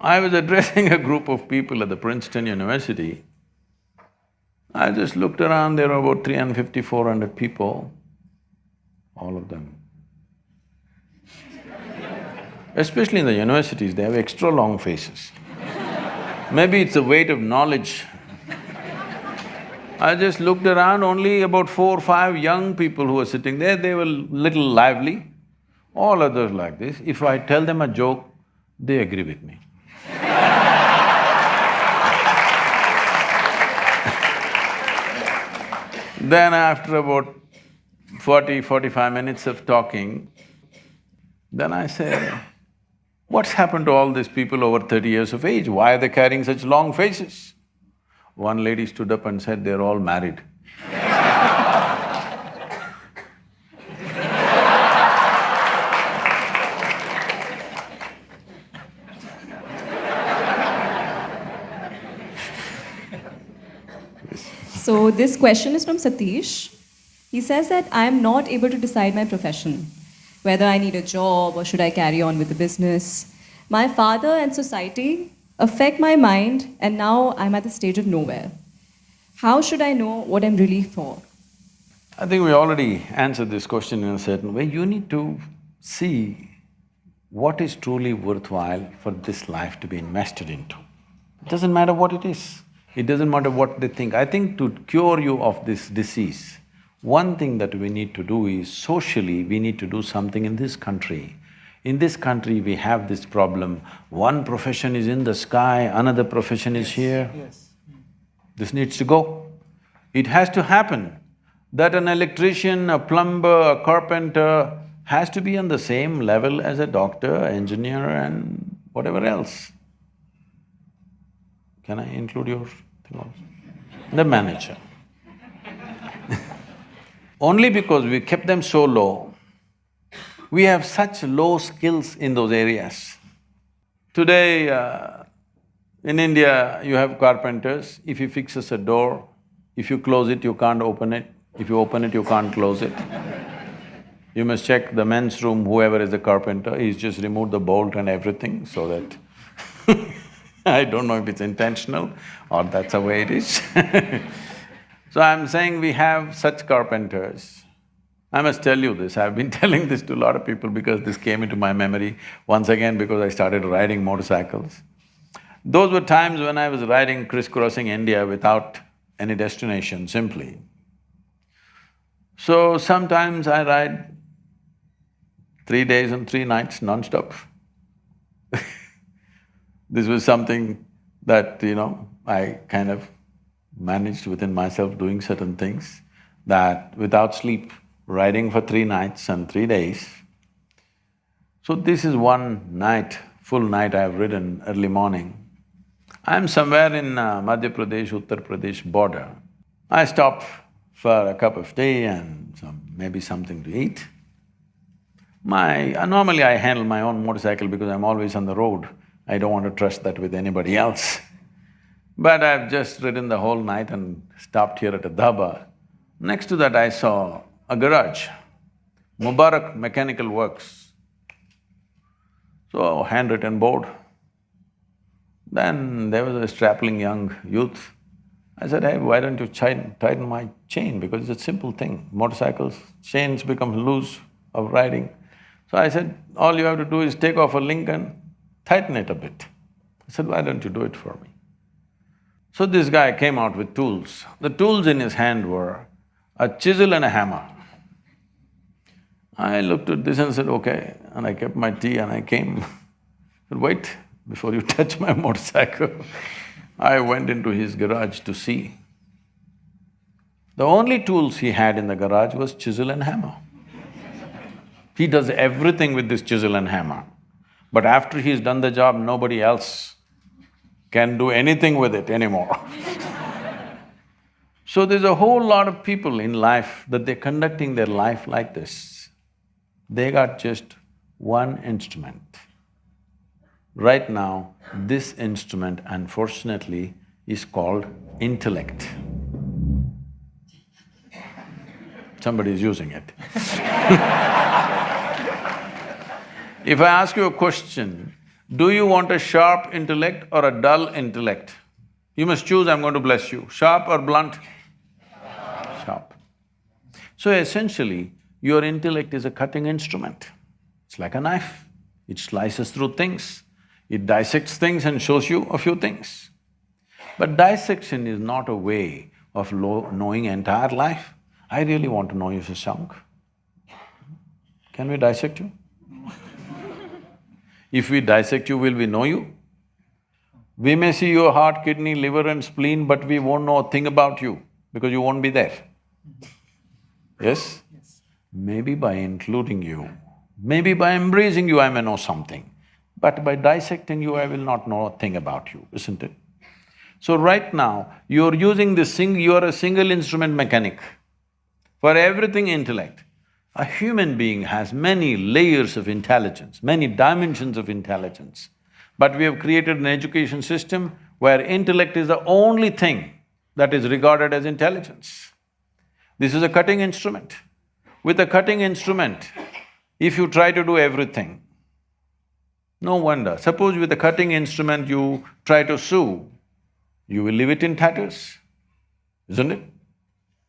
I was addressing a group of people at the Princeton University. I just looked around, there were about 350, 400 people, all of them. Especially in the universities, they have extra long faces. Maybe it's the weight of knowledge. I just looked around, only about 4 or 5 young people who were sitting there, they were little lively. All others like this. If I tell them a joke, they agree with me. Then after about 40-45 minutes of talking, then I said, what's happened to all these people over 30 years of age? Why are they carrying such long faces? One lady stood up and said, they're all married. So this question is from Satish. He says that I am not able to decide my profession. whether I need a job or should I carry on with the business. My father and society affect my mind, and now I'm at the stage of nowhere. How should I know what I'm really for? I think we already answered this question in a certain way. You need to see what is truly worthwhile for this life to be invested into. It doesn't matter what it is, it doesn't matter what they think. I think to cure you of this disease, one thing that we need to do is, socially, we need to do something in this country. In this country, we have this problem, one profession is in the sky, another profession is here. Yes. This needs to go. It has to happen that an electrician, a plumber, a carpenter has to be on the same level as a doctor, engineer and whatever else. Can I include your thing also? The manager. Only because we kept them so low, we have such low skills in those areas. Today, in India, you have carpenters. If he fixes a door, if you close it, you can't open it. If you open it, you can't close it. You must check the men's room, whoever is the carpenter, he's just removed the bolt and everything so that I don't know if it's intentional or that's the way it is. So I'm saying we have such carpenters. I must tell you this, I've been telling this to a lot of people because this came into my memory once again because I started riding motorcycles. Those were times when I was riding, crisscrossing India without any destination, simply. So sometimes I ride 3 days and 3 nights non-stop. This was something that, I kind of managed within myself doing certain things, that without sleep, riding for 3 nights and 3 days. So this is one night, full night I have ridden early morning. I'm somewhere in Madhya Pradesh, Uttar Pradesh border. I stop for a cup of tea and maybe something to eat. Normally I handle my own motorcycle because I'm always on the road. I don't want to trust that with anybody else. But I've just ridden the whole night and stopped here at a dhaba. Next to that I saw a garage, Mubarak Mechanical Works. So, handwritten board. Then there was a strapping young youth. I said, hey, why don't you tighten my chain, because it's a simple thing. Motorcycles, chains become loose of riding. So I said, all you have to do is take off a link and tighten it a bit. I said, why don't you do it for me? So this guy came out with tools. The tools in his hand were a chisel and a hammer. I looked at this and said, okay, and I kept my tea and I came. I said, wait, before you touch my motorcycle. I went into his garage to see. The only tools he had in the garage was chisel and hammer. He does everything with this chisel and hammer. But after he's done the job, nobody else can do anything with it anymore. So there's a whole lot of people in life that they're conducting their life like this. They got just one instrument. Right now, this instrument, unfortunately, is called intellect. Somebody is using it. If I ask you a question, do you want a sharp intellect or a dull intellect? You must choose, I'm going to bless you. Sharp or blunt? Sharp. So essentially, your intellect is a cutting instrument. It's like a knife. It slices through things. It dissects things and shows you a few things. But dissection is not a way of knowing entire life. I really want to know you, Shashank. Can we dissect you? If we dissect you, will we know you? We may see your heart, kidney, liver and spleen, but we won't know a thing about you because you won't be there. Yes? Yes. Maybe by including you, maybe by embracing you, I may know something. But by dissecting you, I will not know a thing about you, isn't it? So right now, you're using this you're a single instrument mechanic. For everything intellect, a human being has many layers of intelligence, many dimensions of intelligence. But we have created an education system where intellect is the only thing that is regarded as intelligence. This is a cutting instrument. With a cutting instrument, If you try to do everything, no wonder. Suppose with a cutting instrument you try to sew, you will leave it in tatters, isn't it?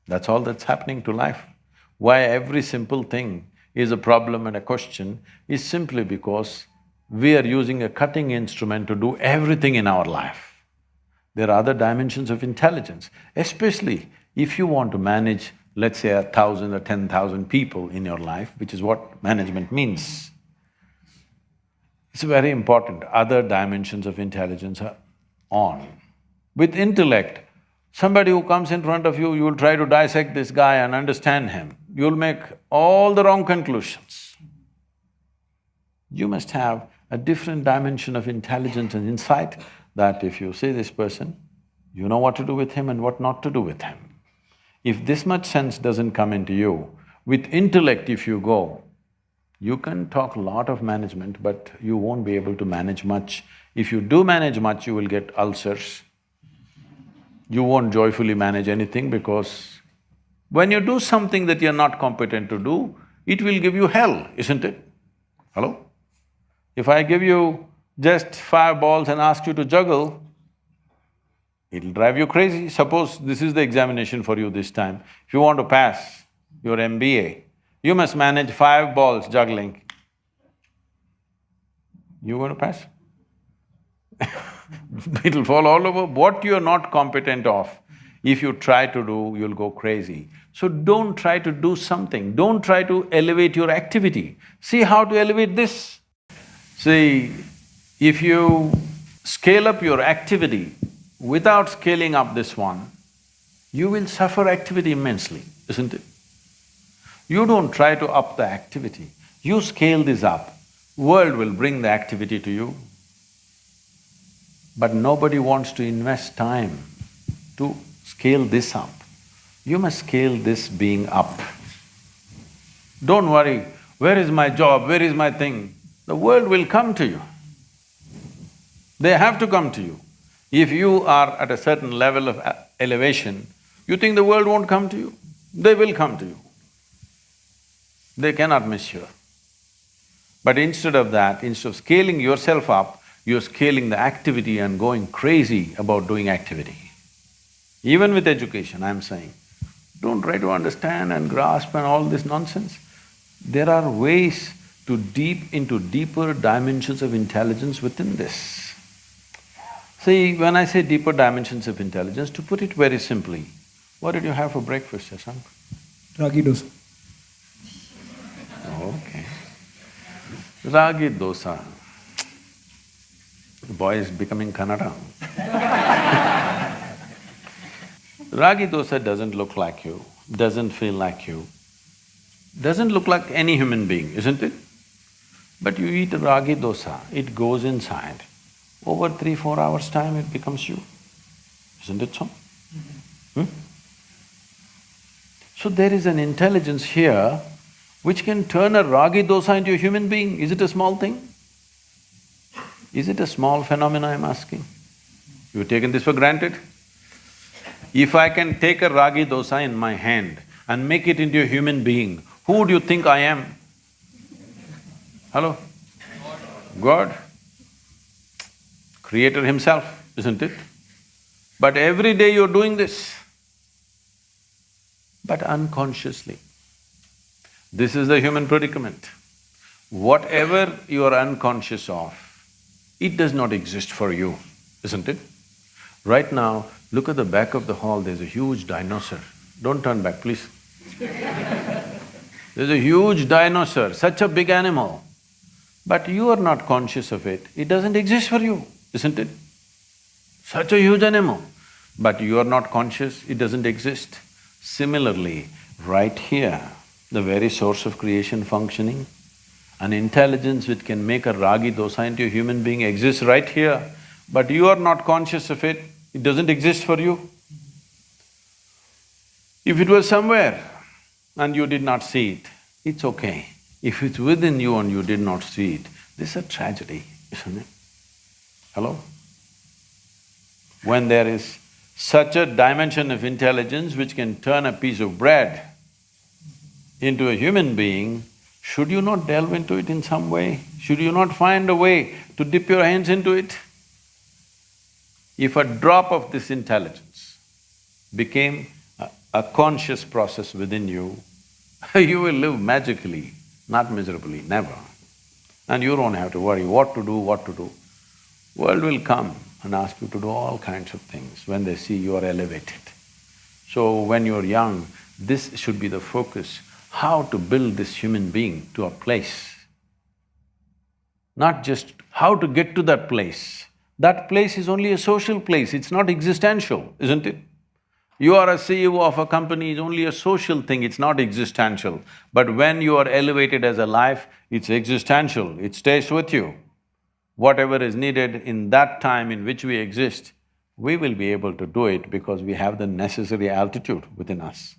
That's all that's happening to life. Why every simple thing is a problem and a question is simply because we are using a cutting instrument to do everything in our life. There are other dimensions of intelligence, especially if you want to manage, let's say, 1,000 or 10,000 people in your life, which is what management means. It's very important, other dimensions of intelligence are on. With intellect, somebody who comes in front of you, you will try to dissect this guy and understand him. You'll make all the wrong conclusions. You must have a different dimension of intelligence and insight that if you see this person, you know what to do with him and what not to do with him. If this much sense doesn't come into you, with intellect if you go, you can talk a lot of management, but you won't be able to manage much. If you do manage much, you will get ulcers. You won't joyfully manage anything because when you do something that you're not competent to do, it will give you hell, isn't it? Hello? If I give you just 5 balls and ask you to juggle, it'll drive you crazy. Suppose this is the examination for you this time. If you want to pass your MBA, you must manage 5 balls juggling. You going to pass? It'll fall all over. What you're not competent of, if you try to do, you'll go crazy. So don't try to do something, don't try to elevate your activity. See how to elevate this. See, if you scale up your activity without scaling up this one, you will suffer activity immensely, isn't it? You don't try to up the activity, you scale this up, world will bring the activity to you. But nobody wants to invest time to scale this up. You must scale this being up. Don't worry, where is my job, where is my thing? The world will come to you. They have to come to you. If you are at a certain level of elevation, you think the world won't come to you? They will come to you. They cannot miss you. But instead of that, instead of scaling yourself up, you're scaling the activity and going crazy about doing activity. Even with education, I'm saying, don't try to understand and grasp and all this nonsense. There are ways to into deeper dimensions of intelligence within this. See, when I say deeper dimensions of intelligence, to put it very simply, what did you have for breakfast, Shashank? Ragi dosa. Okay. Ragi dosa. The boy is becoming Kannada. Ragi dosa doesn't look like you, doesn't feel like you, doesn't look like any human being, isn't it? But you eat ragi dosa, it goes inside. Over 3-4 hours' time, it becomes you. Isn't it so? So there is an intelligence here which can turn a ragi dosa into a human being. Is it a small thing? Is it a small phenomena, I'm asking? You've taken this for granted? If I can take a ragi dosa in my hand and make it into a human being, who do you think I am? Hello? God. Creator himself, isn't it? But every day you're doing this, but unconsciously. This is the human predicament. Whatever you are unconscious of, it does not exist for you, isn't it? Right now, look at the back of the hall, there's a huge dinosaur. Don't turn back, please. There's a huge dinosaur, such a big animal. But you are not conscious of it, it doesn't exist for you, isn't it? Such a huge animal, but you are not conscious, it doesn't exist. Similarly, right here, the very source of creation functioning, an intelligence which can make a ragi dosa into a human being exists right here, but you are not conscious of it, it doesn't exist for you. If it was somewhere and you did not see it, it's okay. If it's within you and you did not see it, this is a tragedy, isn't it? Hello? When there is such a dimension of intelligence which can turn a piece of bread into a human being, should you not delve into it in some way? Should you not find a way to dip your hands into it? If a drop of this intelligence became a conscious process within you, you will live magically, not miserably, never. And you don't have to worry what to do, what to do. World will come and ask you to do all kinds of things when they see you are elevated. So when you're young, this should be the focus, how to build this human being to a place. Not just how to get to that place. That place is only a social place, it's not existential, isn't it? You are a CEO of a company, it's only a social thing, it's not existential. But when you are elevated as a life, it's existential, it stays with you. Whatever is needed in that time in which we exist, we will be able to do it because we have the necessary altitude within us.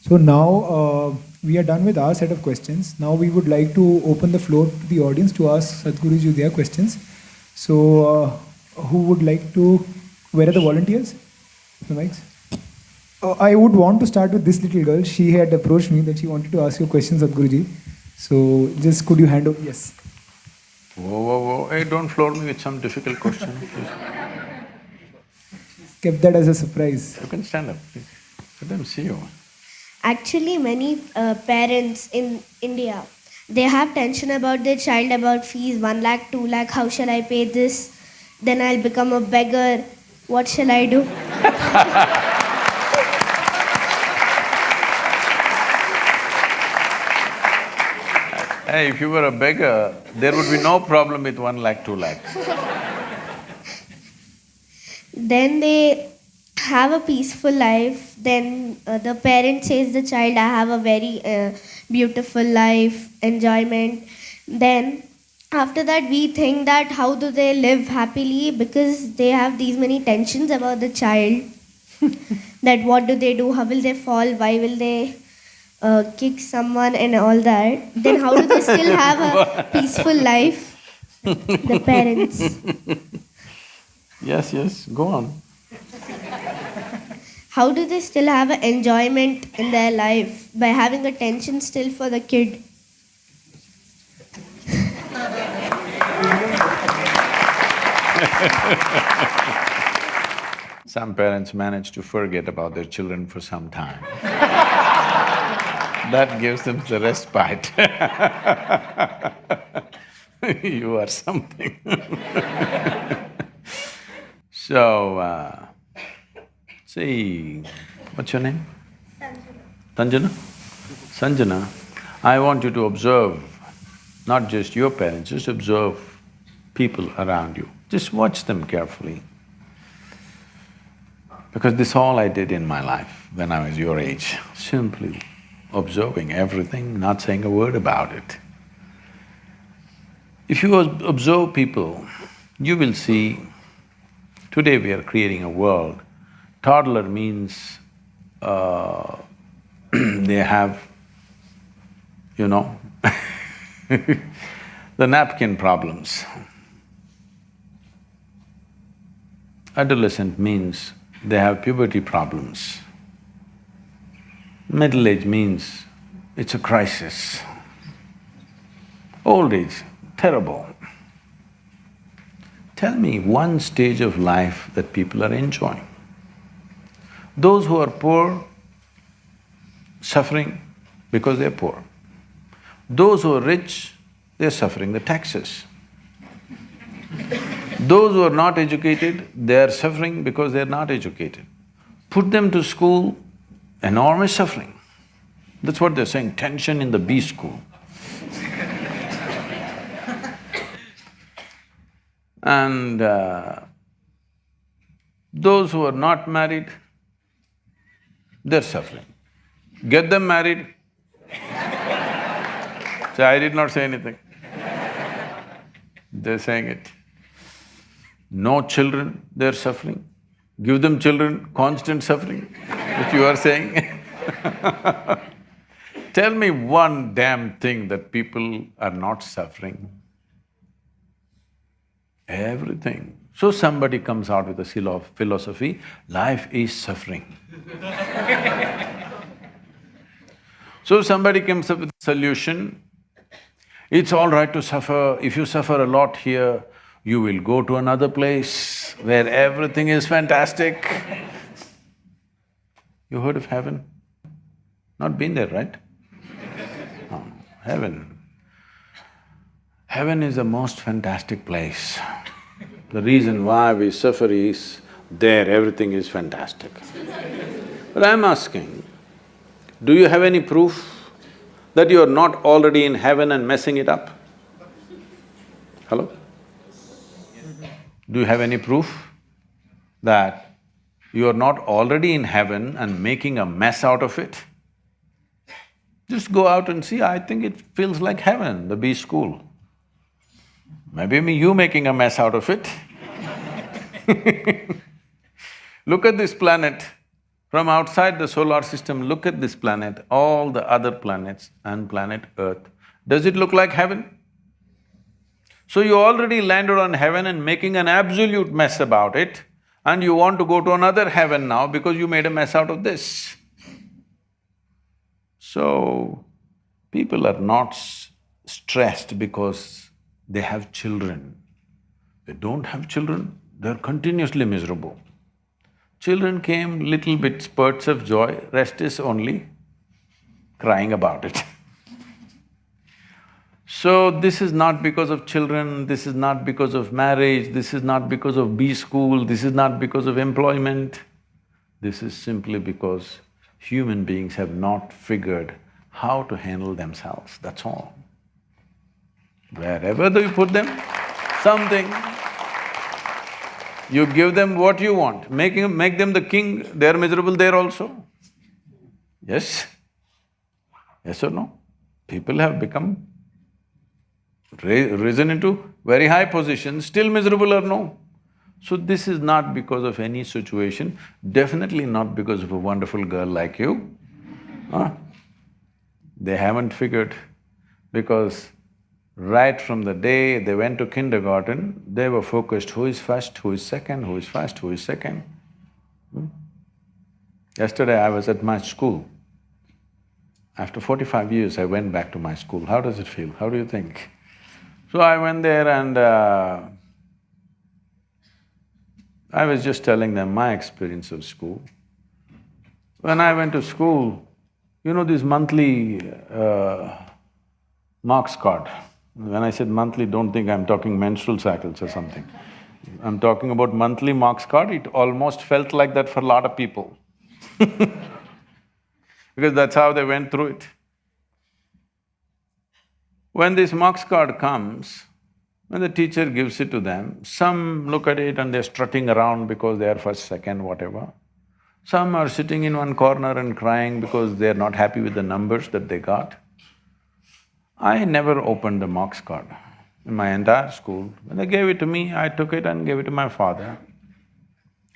So now we are done with our set of questions. Now we would like to open the floor to the audience to ask Sadhguruji their questions. So who would like to… Where are the volunteers? The mics? I would want to start with this little girl. She had approached me that she wanted to ask you questions, Sadhguruji. So just could you hand over… Yes. Whoa, whoa, whoa, hey, don't floor me with some difficult question, please. Kept that as a surprise. You can stand up, please. Let them see you. Actually, many parents in India, they have tension about their child about fees, 1 lakh, 2 lakh, how shall I pay this? Then I'll become a beggar, what shall I do? Hey, if you were a beggar, there would be no problem with 1 lakh, 2 lakh. Then they have a peaceful life. Then the parent says the child, I have a very beautiful life, enjoyment. Then after that we think that how do they live happily, because they have these many tensions about the child. That what do they do, how will they fall, why will they kick someone and all that. Then how do they still have a peaceful life, the parents? Yes, yes, go on. How do they still have an enjoyment in their life by having a tension still for the kid? Some parents manage to forget about their children for some time. That gives them the respite. You are something. So, see, what's your name? Sanjana. Sanjana, I want you to observe not just your parents, just observe people around you. Just watch them carefully. Because this all I did in my life when I was your age, simply observing everything, not saying a word about it. If you observe people, you will see, today we are creating a world. Toddler means they have, the napkin problems. Adolescent means they have puberty problems. Middle age means it's a crisis. Old age, terrible. Tell me one stage of life that people are enjoying. Those who are poor, suffering because they're poor. Those who are rich, they're suffering the taxes. Those who are not educated, they are suffering because they're not educated. Put them to school, enormous suffering. That's what they're saying, tension in the B school. And those who are not married, they're suffering. Get them married. Say, I did not say anything. They're saying it. No children, they're suffering. Give them children, constant suffering, which you are saying. Tell me one damn thing that people are not suffering. Everything. So somebody comes out with a philosophy, life is suffering. So somebody comes up with a solution, it's all right to suffer, if you suffer a lot here, you will go to another place where everything is fantastic. You heard of heaven? Not been there, right? No, heaven. Heaven is the most fantastic place. The reason why we suffer is, there everything is fantastic. But I'm asking, do you have any proof that you are not already in heaven and messing it up? Hello? Do you have any proof that you are not already in heaven and making a mess out of it? Just go out and see, I think it feels like heaven, the bee school. Maybe you making a mess out of it. Look at this planet. From outside the solar system, look at this planet, all the other planets and planet Earth. Does it look like heaven? So you already landed on heaven and making an absolute mess about it, and you want to go to another heaven now because you made a mess out of this. So, people are not stressed because they have children. They don't have children, they're continuously miserable. Children came, little bit spurts of joy, rest is only crying about it. So this is not because of children, this is not because of marriage, this is not because of B school, this is not because of employment. This is simply because human beings have not figured how to handle themselves, that's all. Wherever do you put them, something, you give them what you want, make them the king, they're miserable there also. Yes? Yes or no? People have become risen into very high positions, still miserable or no? So this is not because of any situation, definitely not because of a wonderful girl like you. They haven't figured, because right from the day they went to kindergarten, they were focused, who is first, who is second, who is first, who is second. Yesterday I was at my school. After 45 years I went back to my school. How does it feel? How do you think? So I went there and I was just telling them my experience of school. When I went to school, you know this monthly marks card. When I said monthly, don't think I'm talking menstrual cycles or something. I'm talking about monthly marks card, it almost felt like that for a lot of people because that's how they went through it. When this marks card comes, when the teacher gives it to them, some look at it and they're strutting around because they are first, second, whatever. Some are sitting in one corner and crying because they're not happy with the numbers that they got. I never opened the marks card in my entire school. When they gave it to me, I took it and gave it to my father.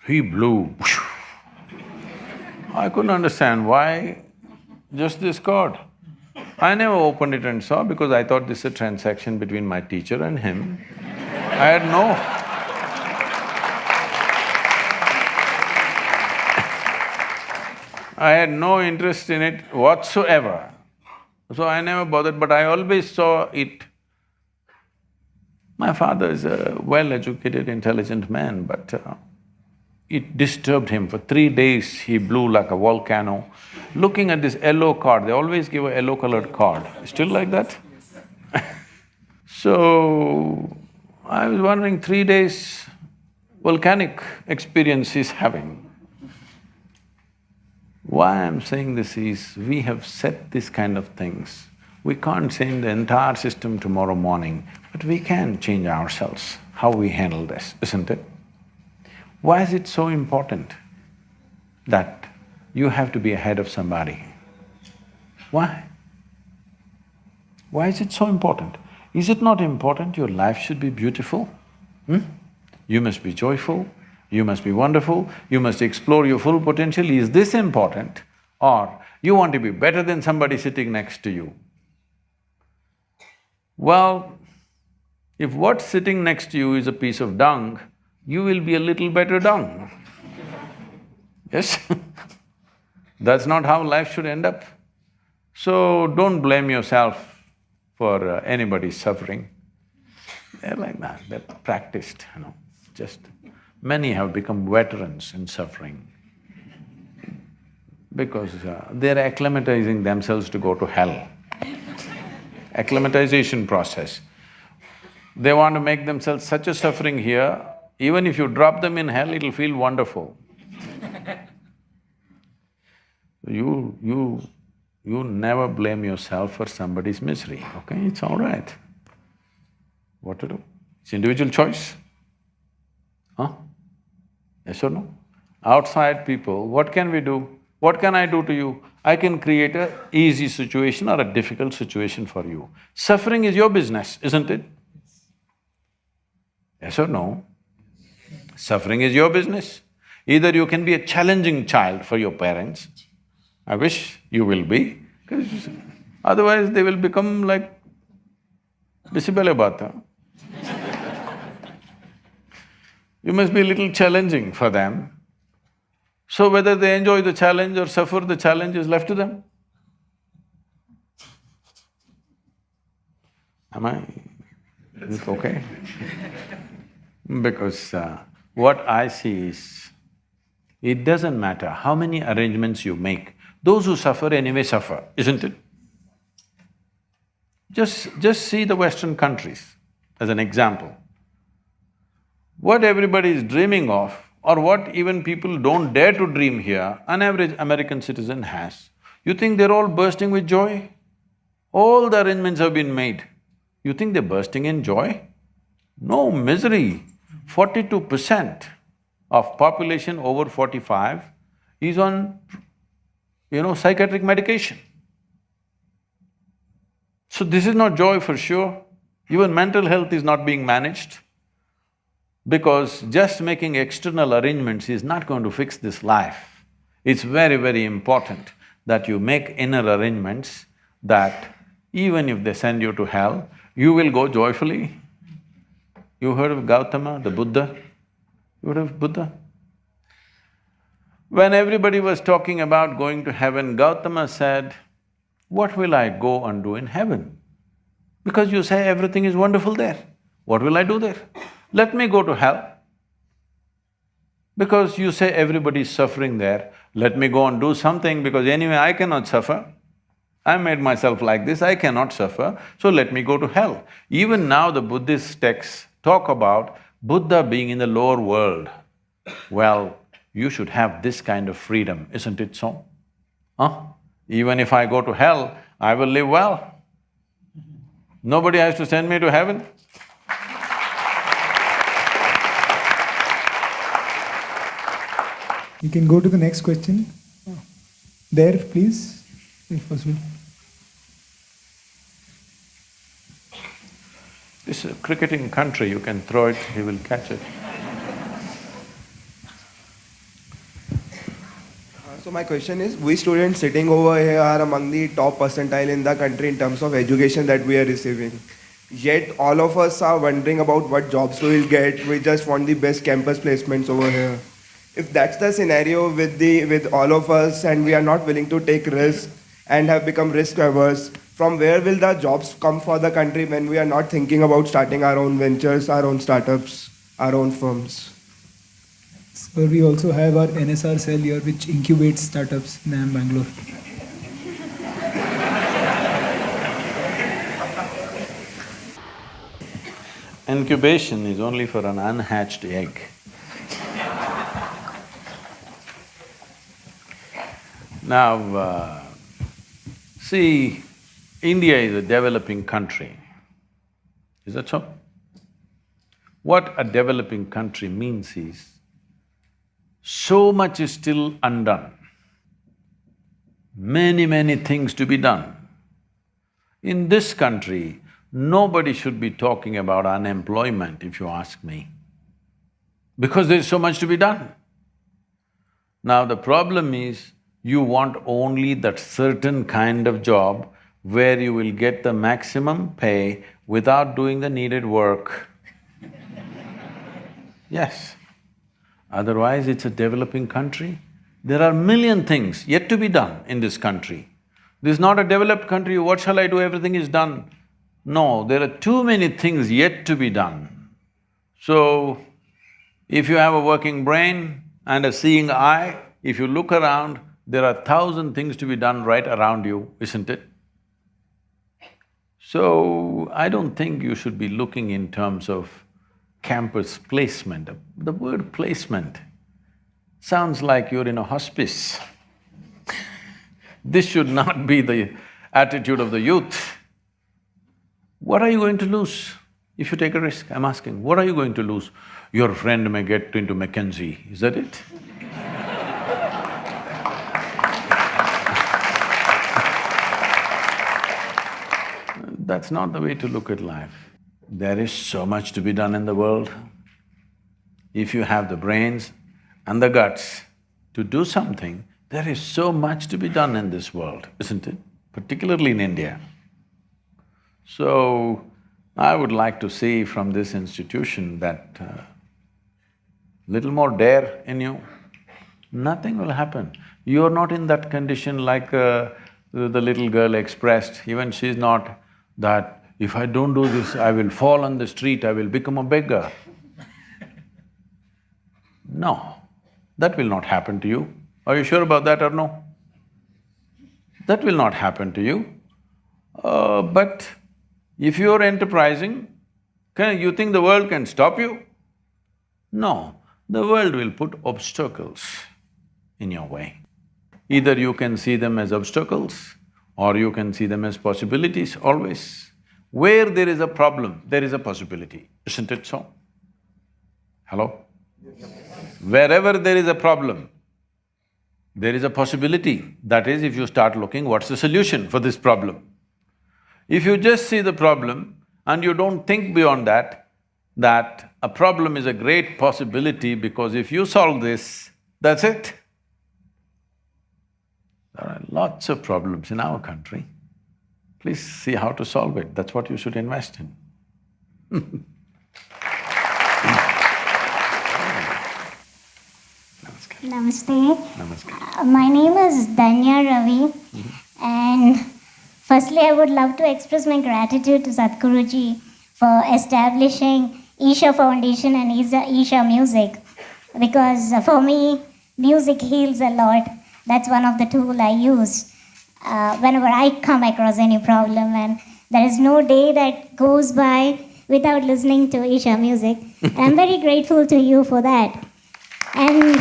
He blew. I couldn't understand why just this card. I never opened it and saw because I thought this is a transaction between my teacher and him. I had no interest in it whatsoever. So I never bothered, but I always saw it. My father is a well-educated, intelligent man, but it disturbed him. For 3 days he blew like a volcano. Looking at this yellow card, they always give a yellow-colored card. Still like that? So, I was wondering, 3 days volcanic experience he's having. Why I'm saying this is, we have set this kind of things. We can't change the entire system tomorrow morning, but we can change ourselves, how we handle this, isn't it? Why is it so important that you have to be ahead of somebody? Why? Why is it so important? Is it not important your life should be beautiful? You must be joyful, you must be wonderful, you must explore your full potential. Is this important? Or you want to be better than somebody sitting next to you? Well, if what's sitting next to you is a piece of dung, you will be a little better dung. Yes? That's not how life should end up. So don't blame yourself for anybody's suffering. They're like that, they're practiced, just… Many have become veterans in suffering because they're acclimatizing themselves to go to hell. Acclimatization process. They want to make themselves such a suffering here, even if you drop them in hell, it'll feel wonderful. You never blame yourself for somebody's misery, okay? It's all right. What to do? It's individual choice. Huh? Yes or no? Outside people, what can we do? What can I do to you? I can create a easy situation or a difficult situation for you. Suffering is your business, isn't it? Yes or no? Suffering is your business. Either you can be a challenging child for your parents, I wish you will be, because otherwise they will become like Bisibale Bata. You must be a little challenging for them. So whether they enjoy the challenge or suffer the challenge is left to them. Is it okay? Because what I see is, it doesn't matter how many arrangements you make, those who suffer anyway suffer, isn't it? Just see the Western countries as an example. What everybody is dreaming of, or what even people don't dare to dream here, an average American citizen has. You think they're all bursting with joy? All the arrangements have been made. You think they're bursting in joy? No, misery. 42% of population over 45 is on, psychiatric medication. So this is not joy for sure. Even mental health is not being managed, because just making external arrangements is not going to fix this life. It's very, very important that you make inner arrangements that even if they send you to hell, you will go joyfully. You heard of Gautama, the Buddha? You heard of Buddha? When everybody was talking about going to heaven, Gautama said, "What will I go and do in heaven? Because you say everything is wonderful there. What will I do there? Let me go to hell. Because you say everybody is suffering there, let me go and do something, because anyway I cannot suffer. I made myself like this, I cannot suffer, so let me go to hell." Even now the Buddhist texts talk about Buddha being in the lower world. Well, you should have this kind of freedom, isn't it so? Huh? Even if I go to hell, I will live well. Nobody has to send me to heaven. You can go to the next question. There, please, if possible. This is a cricketing country, you can throw it, he will catch it. So my question is, we students sitting over here are among the top percentile in the country in terms of education that we are receiving. Yet all of us are wondering about what jobs we will get, we just want the best campus placements over here. If that's the scenario with all of us and we are not willing to take risks and have become risk averse, from where will the jobs come for the country when we are not thinking about starting our own ventures, our own startups, our own firms? So we also have our NSR cell here which incubates startups in IIM Bangalore. Incubation is only for an unhatched egg. Now, see, India is a developing country. Is that so? What a developing country means is, so much is still undone. Many things to be done. In this country, nobody should be talking about unemployment, if you ask me, because there's so much to be done. Now the problem is, you want only that certain kind of job where you will get the maximum pay without doing the needed work. Yes. Otherwise, it's a developing country. There are million things yet to be done in this country. This is not a developed country, what shall I do, everything is done. No, there are too many things yet to be done. So, if you have a working brain and a seeing eye, if you look around, there are 1,000 things to be done right around you, isn't it? So, I don't think you should be looking in terms of campus placement. The word placement sounds like you're in a hospice. This should not be the attitude of the youth. What are you going to lose if you take a risk? I'm asking, what are you going to lose? Your friend may get into McKinsey, is that it? That's not the way to look at life. There is so much to be done in the world. If you have the brains and the guts to do something, there is so much to be done in this world, isn't it? Particularly in India. So, I would like to see from this institution that little more dare in you, nothing will happen. You're not in that condition like the little girl expressed, even she's not that, if I don't do this, I will fall on the street, I will become a beggar. No, that will not happen to you. Are you sure about that or no? That will not happen to you. But if you're enterprising, you think the world can stop you? No, the world will put obstacles in your way. Either you can see them as obstacles or you can see them as possibilities, always. Where there is a problem, there is a possibility, isn't it so? Hello? Yes. Wherever there is a problem, there is a possibility. That is, if you start looking, what's the solution for this problem? If you just see the problem and you don't think beyond that a problem is a great possibility because if you solve this, that's it. There are lots of problems in our country. Please see how to solve it, that's what you should invest in. Namaste. Namaskar. My name is Danya Ravi, and firstly I would love to express my gratitude to Sadhguruji for establishing Isha Foundation and Isha Music, because for me, music heals a lot. That's one of the tools I use whenever I come across any problem, and there is no day that goes by without listening to Isha Music. I'm very grateful to you for that. And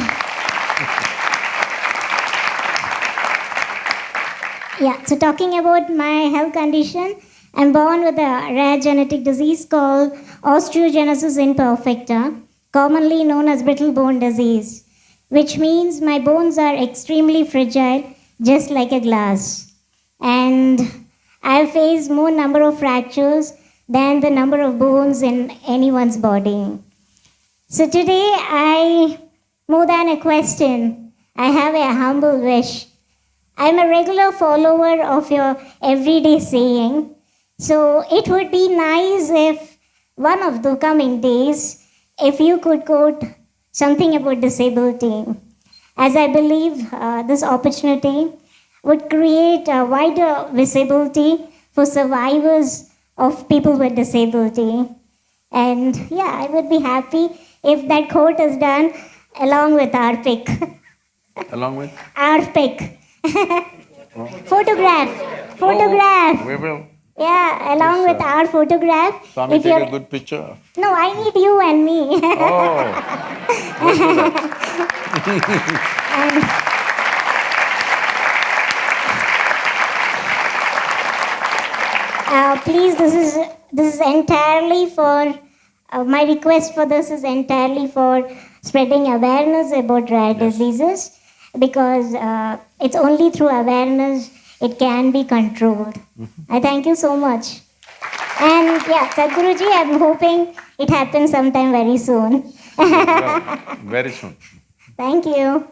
yeah, so talking about my health condition, I'm born with a rare genetic disease called osteogenesis imperfecta, commonly known as brittle bone disease, which means my bones are extremely fragile, just like a glass. And I've faced more number of fractures than the number of bones in anyone's body. So today, more than a question, I have a humble wish. I'm a regular follower of your everyday saying, so it would be nice if one of the coming days, if you could quote something about disability, as I believe this opportunity would create a wider visibility for survivors of people with disability. And yeah, I would be happy if that quote is done along with our pic. Along with? Our pic. Photograph. Photograph. Oh, we will. Yeah, along with our photograph. Swami, If take you're... a good picture. No, I need you and me. Oh. We'll do that. Please, this is entirely for my request for this is entirely for spreading awareness about rare diseases, because it's only through awareness it can be controlled. I thank you so much. And yeah, Sadhguruji, I'm hoping it happens sometime very soon. Very soon. Thank you.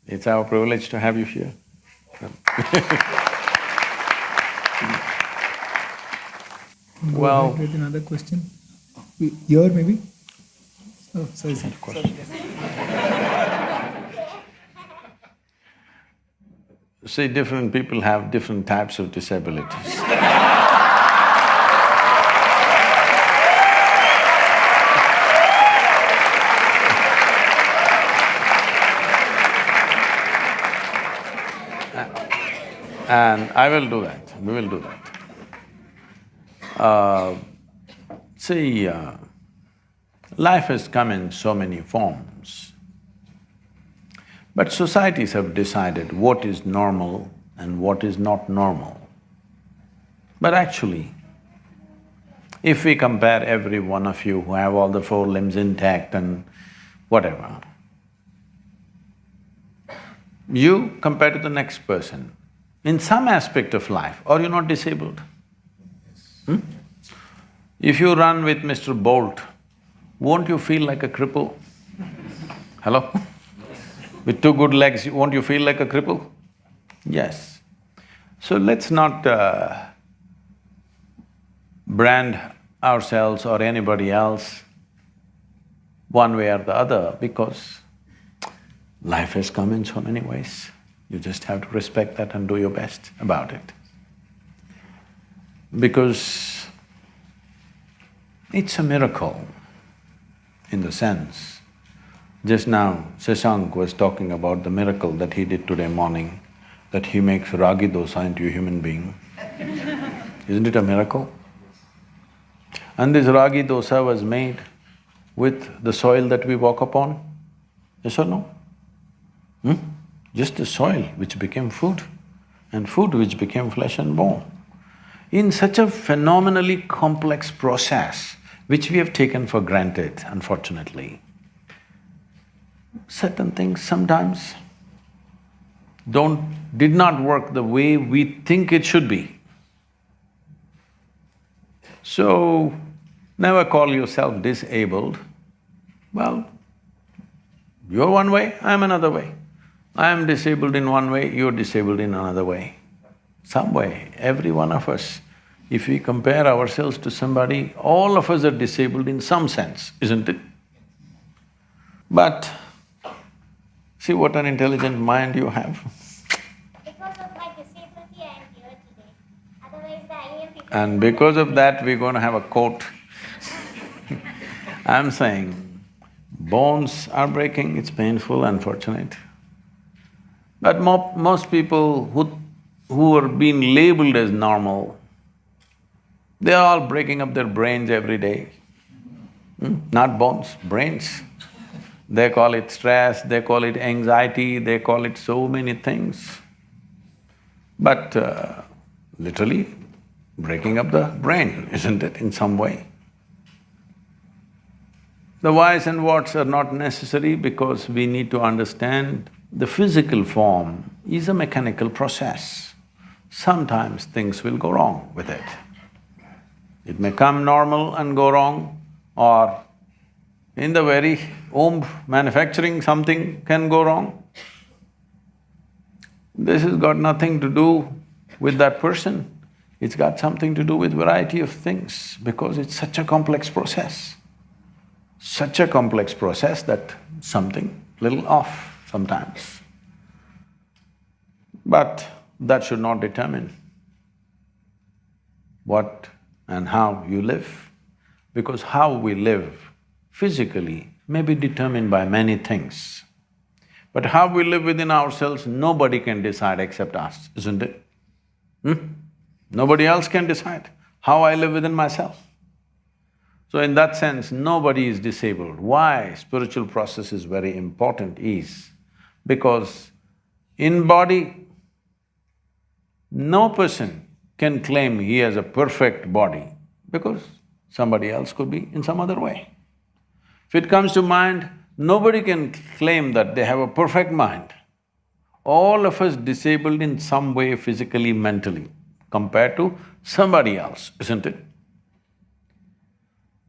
It's our privilege to have you here. Well… With another question? Here maybe? Oh, sorry. See, different people have different types of disabilities. And I will do that, we will do that. See, life has come in so many forms, but societies have decided what is normal and what is not normal. But actually, if we compare every one of you who have all the four limbs intact and whatever, you compare to the next person, in some aspect of life, are you not disabled? If you run with Mr. Bolt, won't you feel like a cripple? Hello? With two good legs, won't you feel like a cripple? Yes. So let's not brand ourselves or anybody else one way or the other, because life has come in so many ways. You just have to respect that and do your best about it. Because it's a miracle in the sense, just now Shashank was talking about the miracle that he did today morning, that he makes ragi dosa into a human being. Isn't it a miracle? And this ragi dosa was made with the soil that we walk upon, yes or no? Just the soil which became food, and food which became flesh and bone. In such a phenomenally complex process, which we have taken for granted, unfortunately, certain things sometimes did not work the way we think it should be. So, never call yourself disabled. Well, you're one way, I'm another way. I am disabled in one way, you're disabled in another way. Some way, every one of us, if we compare ourselves to somebody, all of us are disabled in some sense, isn't it? But see what an intelligent mind you have. Because of my disability, I am here today. Otherwise, the IIM people… And because of that, we're going to have a quote. I'm saying, bones are breaking, it's painful, unfortunate. But most people who are being labeled as normal, they are all breaking up their brains every day. Not bones, brains. They call it stress, they call it anxiety, they call it so many things. But literally breaking up the brain, isn't it, in some way? The whys and whats are not necessary because we need to understand the physical form is a mechanical process. Sometimes things will go wrong with it. It may come normal and go wrong, or in the very womb manufacturing something can go wrong. This has got nothing to do with that person, it's got something to do with variety of things because it's such a complex process. Such a complex process that something little off sometimes. But that should not determine what and how you live, because how we live physically may be determined by many things. But how we live within ourselves, nobody can decide except us, isn't it? Nobody else can decide how I live within myself. So in that sense, nobody is disabled. Why spiritual process is very important is because in body, no person can claim he has a perfect body because somebody else could be in some other way. If it comes to mind, nobody can claim that they have a perfect mind. All of us disabled in some way physically, mentally, compared to somebody else, isn't it?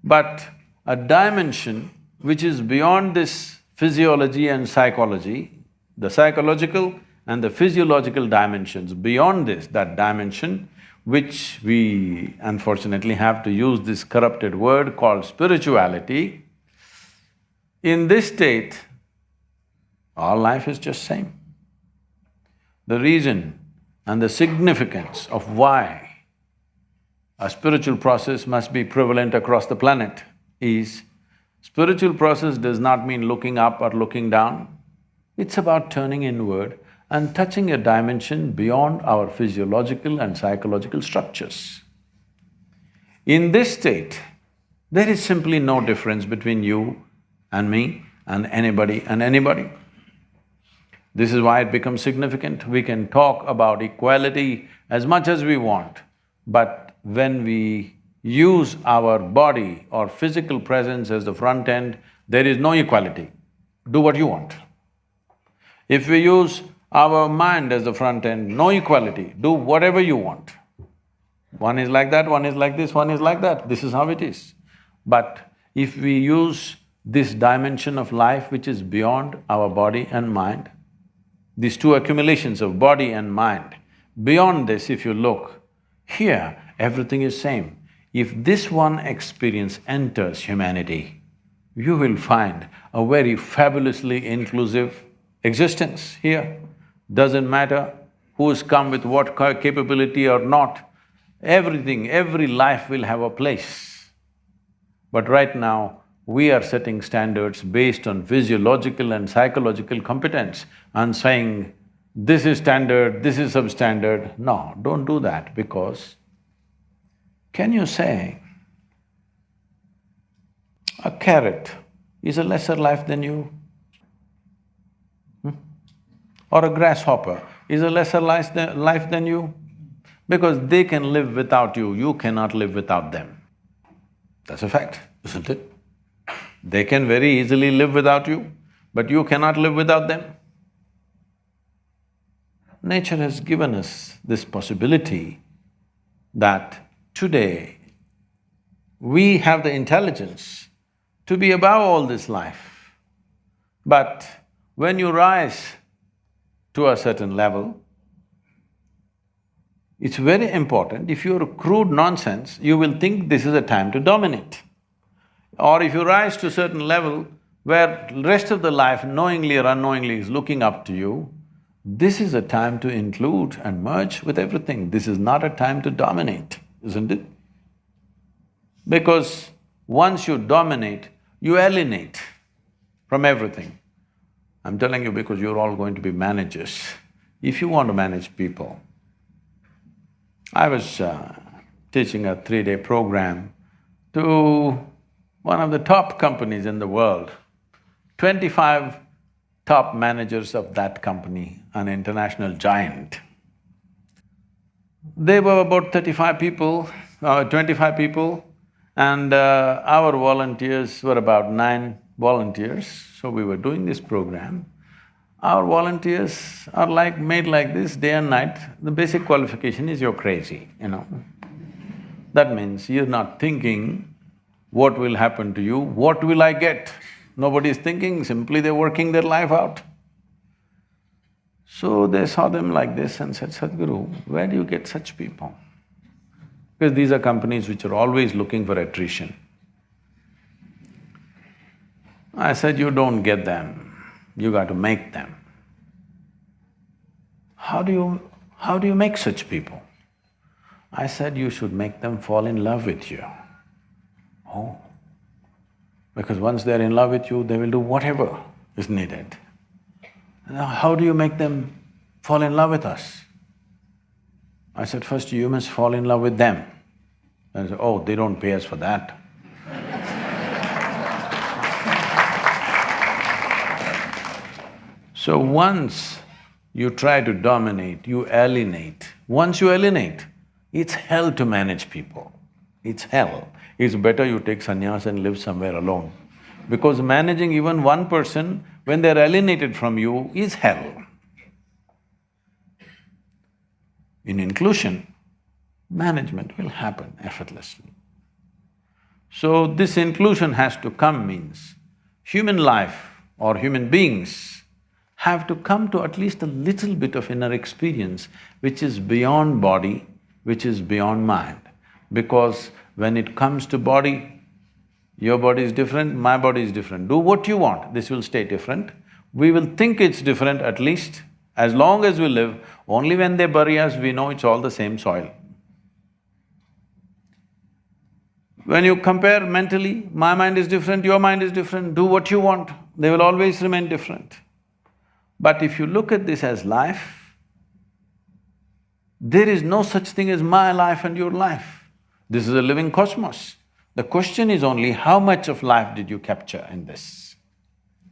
But a dimension which is beyond this physiology and psychology, the psychological and the physiological dimensions, beyond this, that dimension, which we unfortunately have to use this corrupted word called spirituality, in this state, all life is just same. The reason and the significance of why a spiritual process must be prevalent across the planet is, spiritual process does not mean looking up or looking down. It's about turning inward and touching a dimension beyond our physiological and psychological structures. In this state, there is simply no difference between you and me and anybody and anybody. This is why it becomes significant. We can talk about equality as much as we want, but when we use our body or physical presence as the front end, there is no equality. Do what you want. If we use our mind as the front end, no equality, do whatever you want. One is like that, one is like this, one is like that, this is how it is. But if we use this dimension of life which is beyond our body and mind, these two accumulations of body and mind, beyond this if you look, here everything is same. If this one experience enters humanity, you will find a very fabulously inclusive existence here. Doesn't matter who's come with what capability or not, everything, every life will have a place. But right now, we are setting standards based on physiological and psychological competence and saying, this is standard, this is substandard. No, don't do that, because can you say a carrot is a lesser life than you? Or a grasshopper is a lesser life than you? Because they can live without you, you cannot live without them. That's a fact, isn't it? They can very easily live without you, but you cannot live without them. Nature has given us this possibility that today we have the intelligence to be above all this life. But when you rise to a certain level, it's very important. If you're a crude nonsense, you will think this is a time to dominate. Or if you rise to a certain level where the rest of the life knowingly or unknowingly is looking up to you, this is a time to include and merge with everything. This is not a time to dominate, isn't it? Because once you dominate, you alienate from everything. I'm telling you because you're all going to be managers. If you want to manage people, I was teaching a 3-day program to one of the top companies in the world, 25 top managers of that company, an international giant. They were about 35 people, 25 people, and our volunteers were about 9 volunteers, so we were doing this program. Our volunteers are made like this day and night. The basic qualification is you're crazy, you know. That means you're not thinking, what will happen to you, what will I get? Nobody's thinking, simply they're working their life out. So they saw them like this and said, Sadhguru, where do you get such people? Because these are companies which are always looking for attrition. I said, you don't get them, you got to make them. How do you make such people? I said, you should make them fall in love with you. Oh, because once they're in love with you, they will do whatever is needed. Now, how do you make them fall in love with us? I said, first you must fall in love with them. And I said, oh, they don't pay us for that. So once you try to dominate, you alienate. Once you alienate, it's hell to manage people. It's hell. It's better you take sannyas and live somewhere alone. Because managing even one person when they're alienated from you is hell. In inclusion, management will happen effortlessly. So this inclusion has to come means human life or human beings have to come to at least a little bit of inner experience which is beyond body, which is beyond mind. Because when it comes to body, your body is different, my body is different. Do what you want, this will stay different. We will think it's different at least. As long as we live, Only when they bury us, we know it's all the same soil. When you compare mentally, my mind is different, your mind is different, do what you want, they will always remain different. But if you look at this as life, there is no such thing as my life and your life. This is a living cosmos. The question is only how much of life did you capture in this?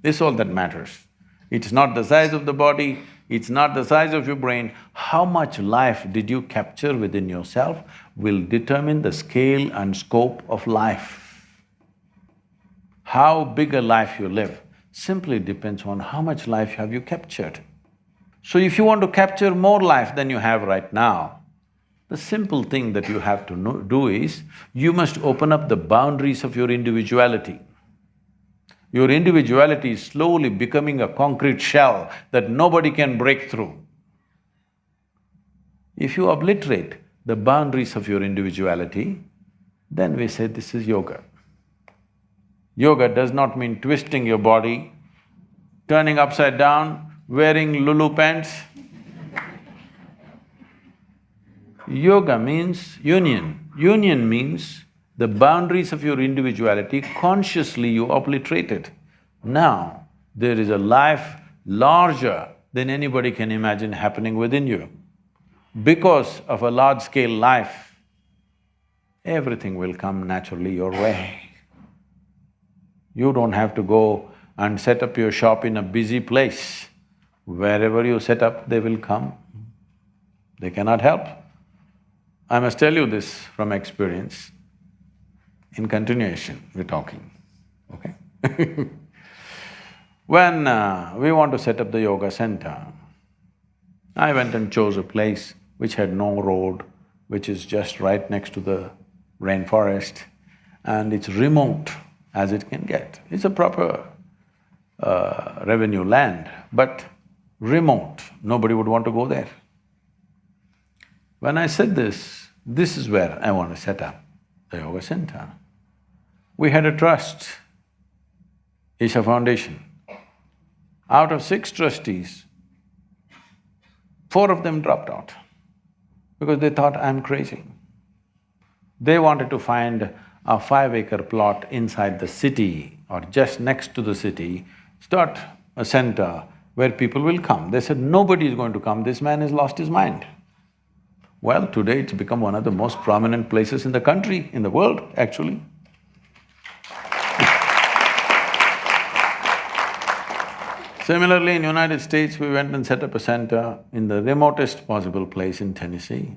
This is all that matters. It's not the size of the body, it's not the size of your brain. How much life did you capture within yourself will determine the scale and scope of life. How big a life you live simply depends on how much life have you captured. So if you want to capture more life than you have right now, the simple thing that you have to do is, you must open up the boundaries of your individuality. Your individuality is slowly becoming a concrete shell that nobody can break through. If you obliterate the boundaries of your individuality, then we say this is yoga. Yoga does not mean twisting your body, turning upside down, wearing Lulu pants. Yoga means union. Union means the boundaries of your individuality consciously you obliterated. Now, there is a life larger than anybody can imagine happening within you. Because of a large-scale life, everything will come naturally your way. You don't have to go and set up your shop in a busy place. Wherever you set up, they will come. They cannot help. I must tell you this from experience. In continuation, we're talking, okay? When we want to set up the yoga center, I went and chose a place which had no road, which is just right next to the rainforest, and it's remote as it can get. It's a proper revenue land, but remote, nobody would want to go there. When I said this is where I want to set up the yoga center, we had a trust, Isha Foundation. Out of 6 trustees, 4 of them dropped out because they thought I'm crazy. They wanted to find a 5-acre plot inside the city or just next to the city, start a center where people will come. They said, nobody is going to come, this man has lost his mind. Well, today it's become one of the most prominent places in the country, in the world, actually. Similarly, in United States, we went and set up a center in the remotest possible place in Tennessee.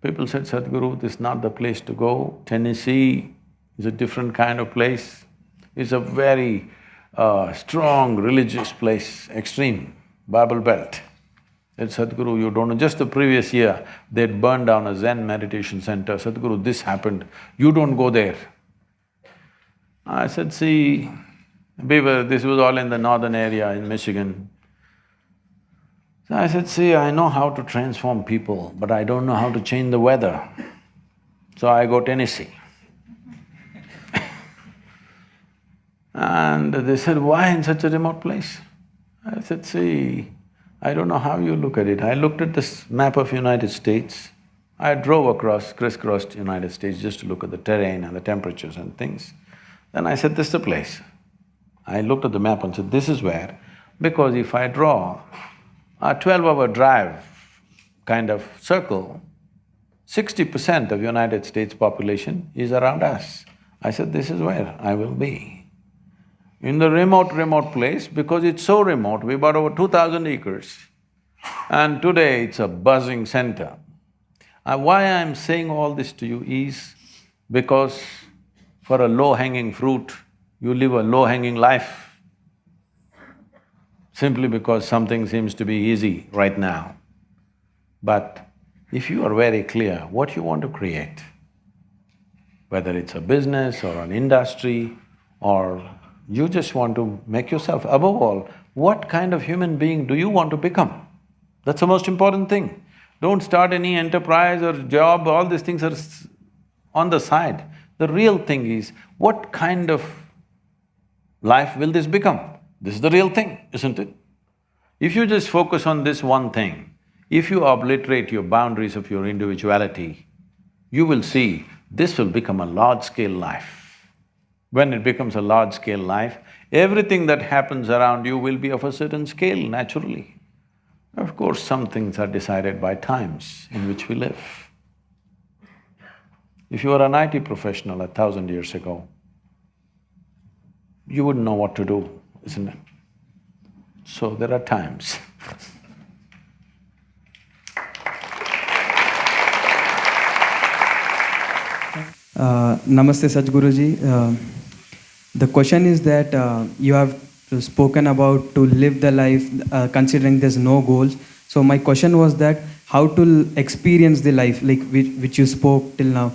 People said, Sadhguru, this is not the place to go. Tennessee is a different kind of place. It's a very strong religious place, extreme, Bible Belt. Said, Sadhguru, you don't know, just the previous year, they'd burned down a Zen meditation center. Sadhguru, this happened, you don't go there. I said, see, this was all in the northern area in Michigan. So I said, see, I know how to transform people, but I don't know how to change the weather. So I go Tennessee. And they said, why in such a remote place? I said, see, I don't know how you look at it. I looked at this map of United States. I drove across, crisscrossed United States just to look at the terrain and the temperatures and things. Then I said, this is the place. I looked at the map and said, this is where, because if I draw a 12-hour drive kind of circle, 60% of United States population is around us. I said, this is where I will be. In the remote place, because it's so remote, we bought over 2,000 acres and today it's a buzzing center. Why I'm saying all this to you is because for a low-hanging fruit, you live a low-hanging life simply because something seems to be easy right now. But if you are very clear what you want to create, whether it's a business or an industry or you just want to make yourself… Above all, what kind of human being do you want to become? That's the most important thing. Don't start any enterprise or job, all these things are on the side. The real thing is, what kind of life will this become? This is the real thing, isn't it? If you just focus on this one thing, If you obliterate your boundaries of your individuality, you will see this will become a large-scale life. When it becomes a large-scale life, everything that happens around you will be of a certain scale naturally. Of course, some things are decided by times in which we live. If you were an IT professional 1,000 years ago, you wouldn't know what to do, isn't it? So there are times. Namaste Sadhguruji. The question is that you have spoken about to live the life considering there's no goals. So my question was that how to experience the life like which you spoke till now.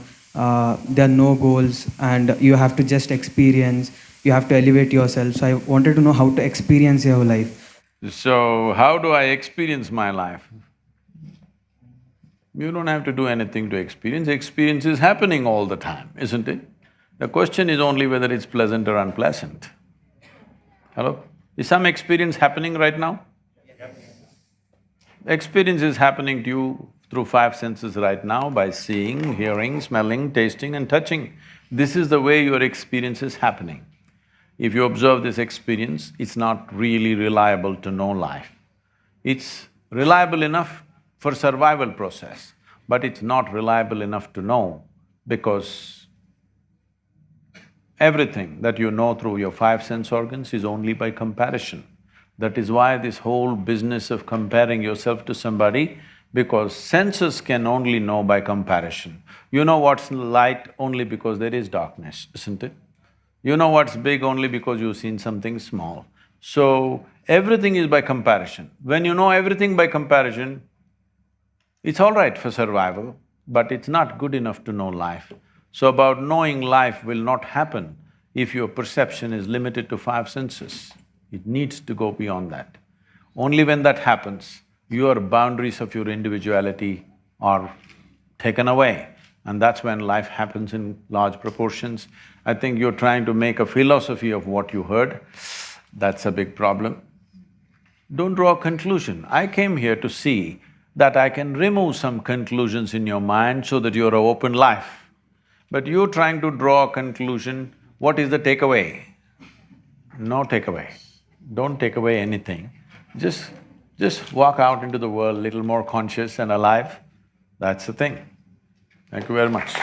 There are no goals and you have to just experience, you have to elevate yourself. So I wanted to know how to experience your life. So, how do I experience my life? You don't have to do anything to experience, experience is happening all the time, isn't it? The question is only whether it's pleasant or unpleasant. Hello? Is some experience happening right now? Experience is happening to you through five senses right now by seeing, hearing, smelling, tasting and touching. This is the way your experience is happening. If you observe this experience, it's not really reliable to know life. It's reliable enough for survival process, but it's not reliable enough to know because everything that you know through your five sense organs is only by comparison. That is why this whole business of comparing yourself to somebody, because senses can only know by comparison. You know what's light only because there is darkness, isn't it? You know what's big only because you've seen something small. So, everything is by comparison. When you know everything by comparison, it's all right for survival, but it's not good enough to know life. So about knowing life will not happen if your perception is limited to five senses. It needs to go beyond that. Only when that happens, your boundaries of your individuality are taken away, and that's when life happens in large proportions. I think you're trying to make a philosophy of what you heard, that's a big problem. Don't draw a conclusion. I came here to see that I can remove some conclusions in your mind so that you're an open life. But you're trying to draw a conclusion, what is the takeaway? No takeaway. Don't take away anything. Just walk out into the world little more conscious and alive, that's the thing. Thank you very much.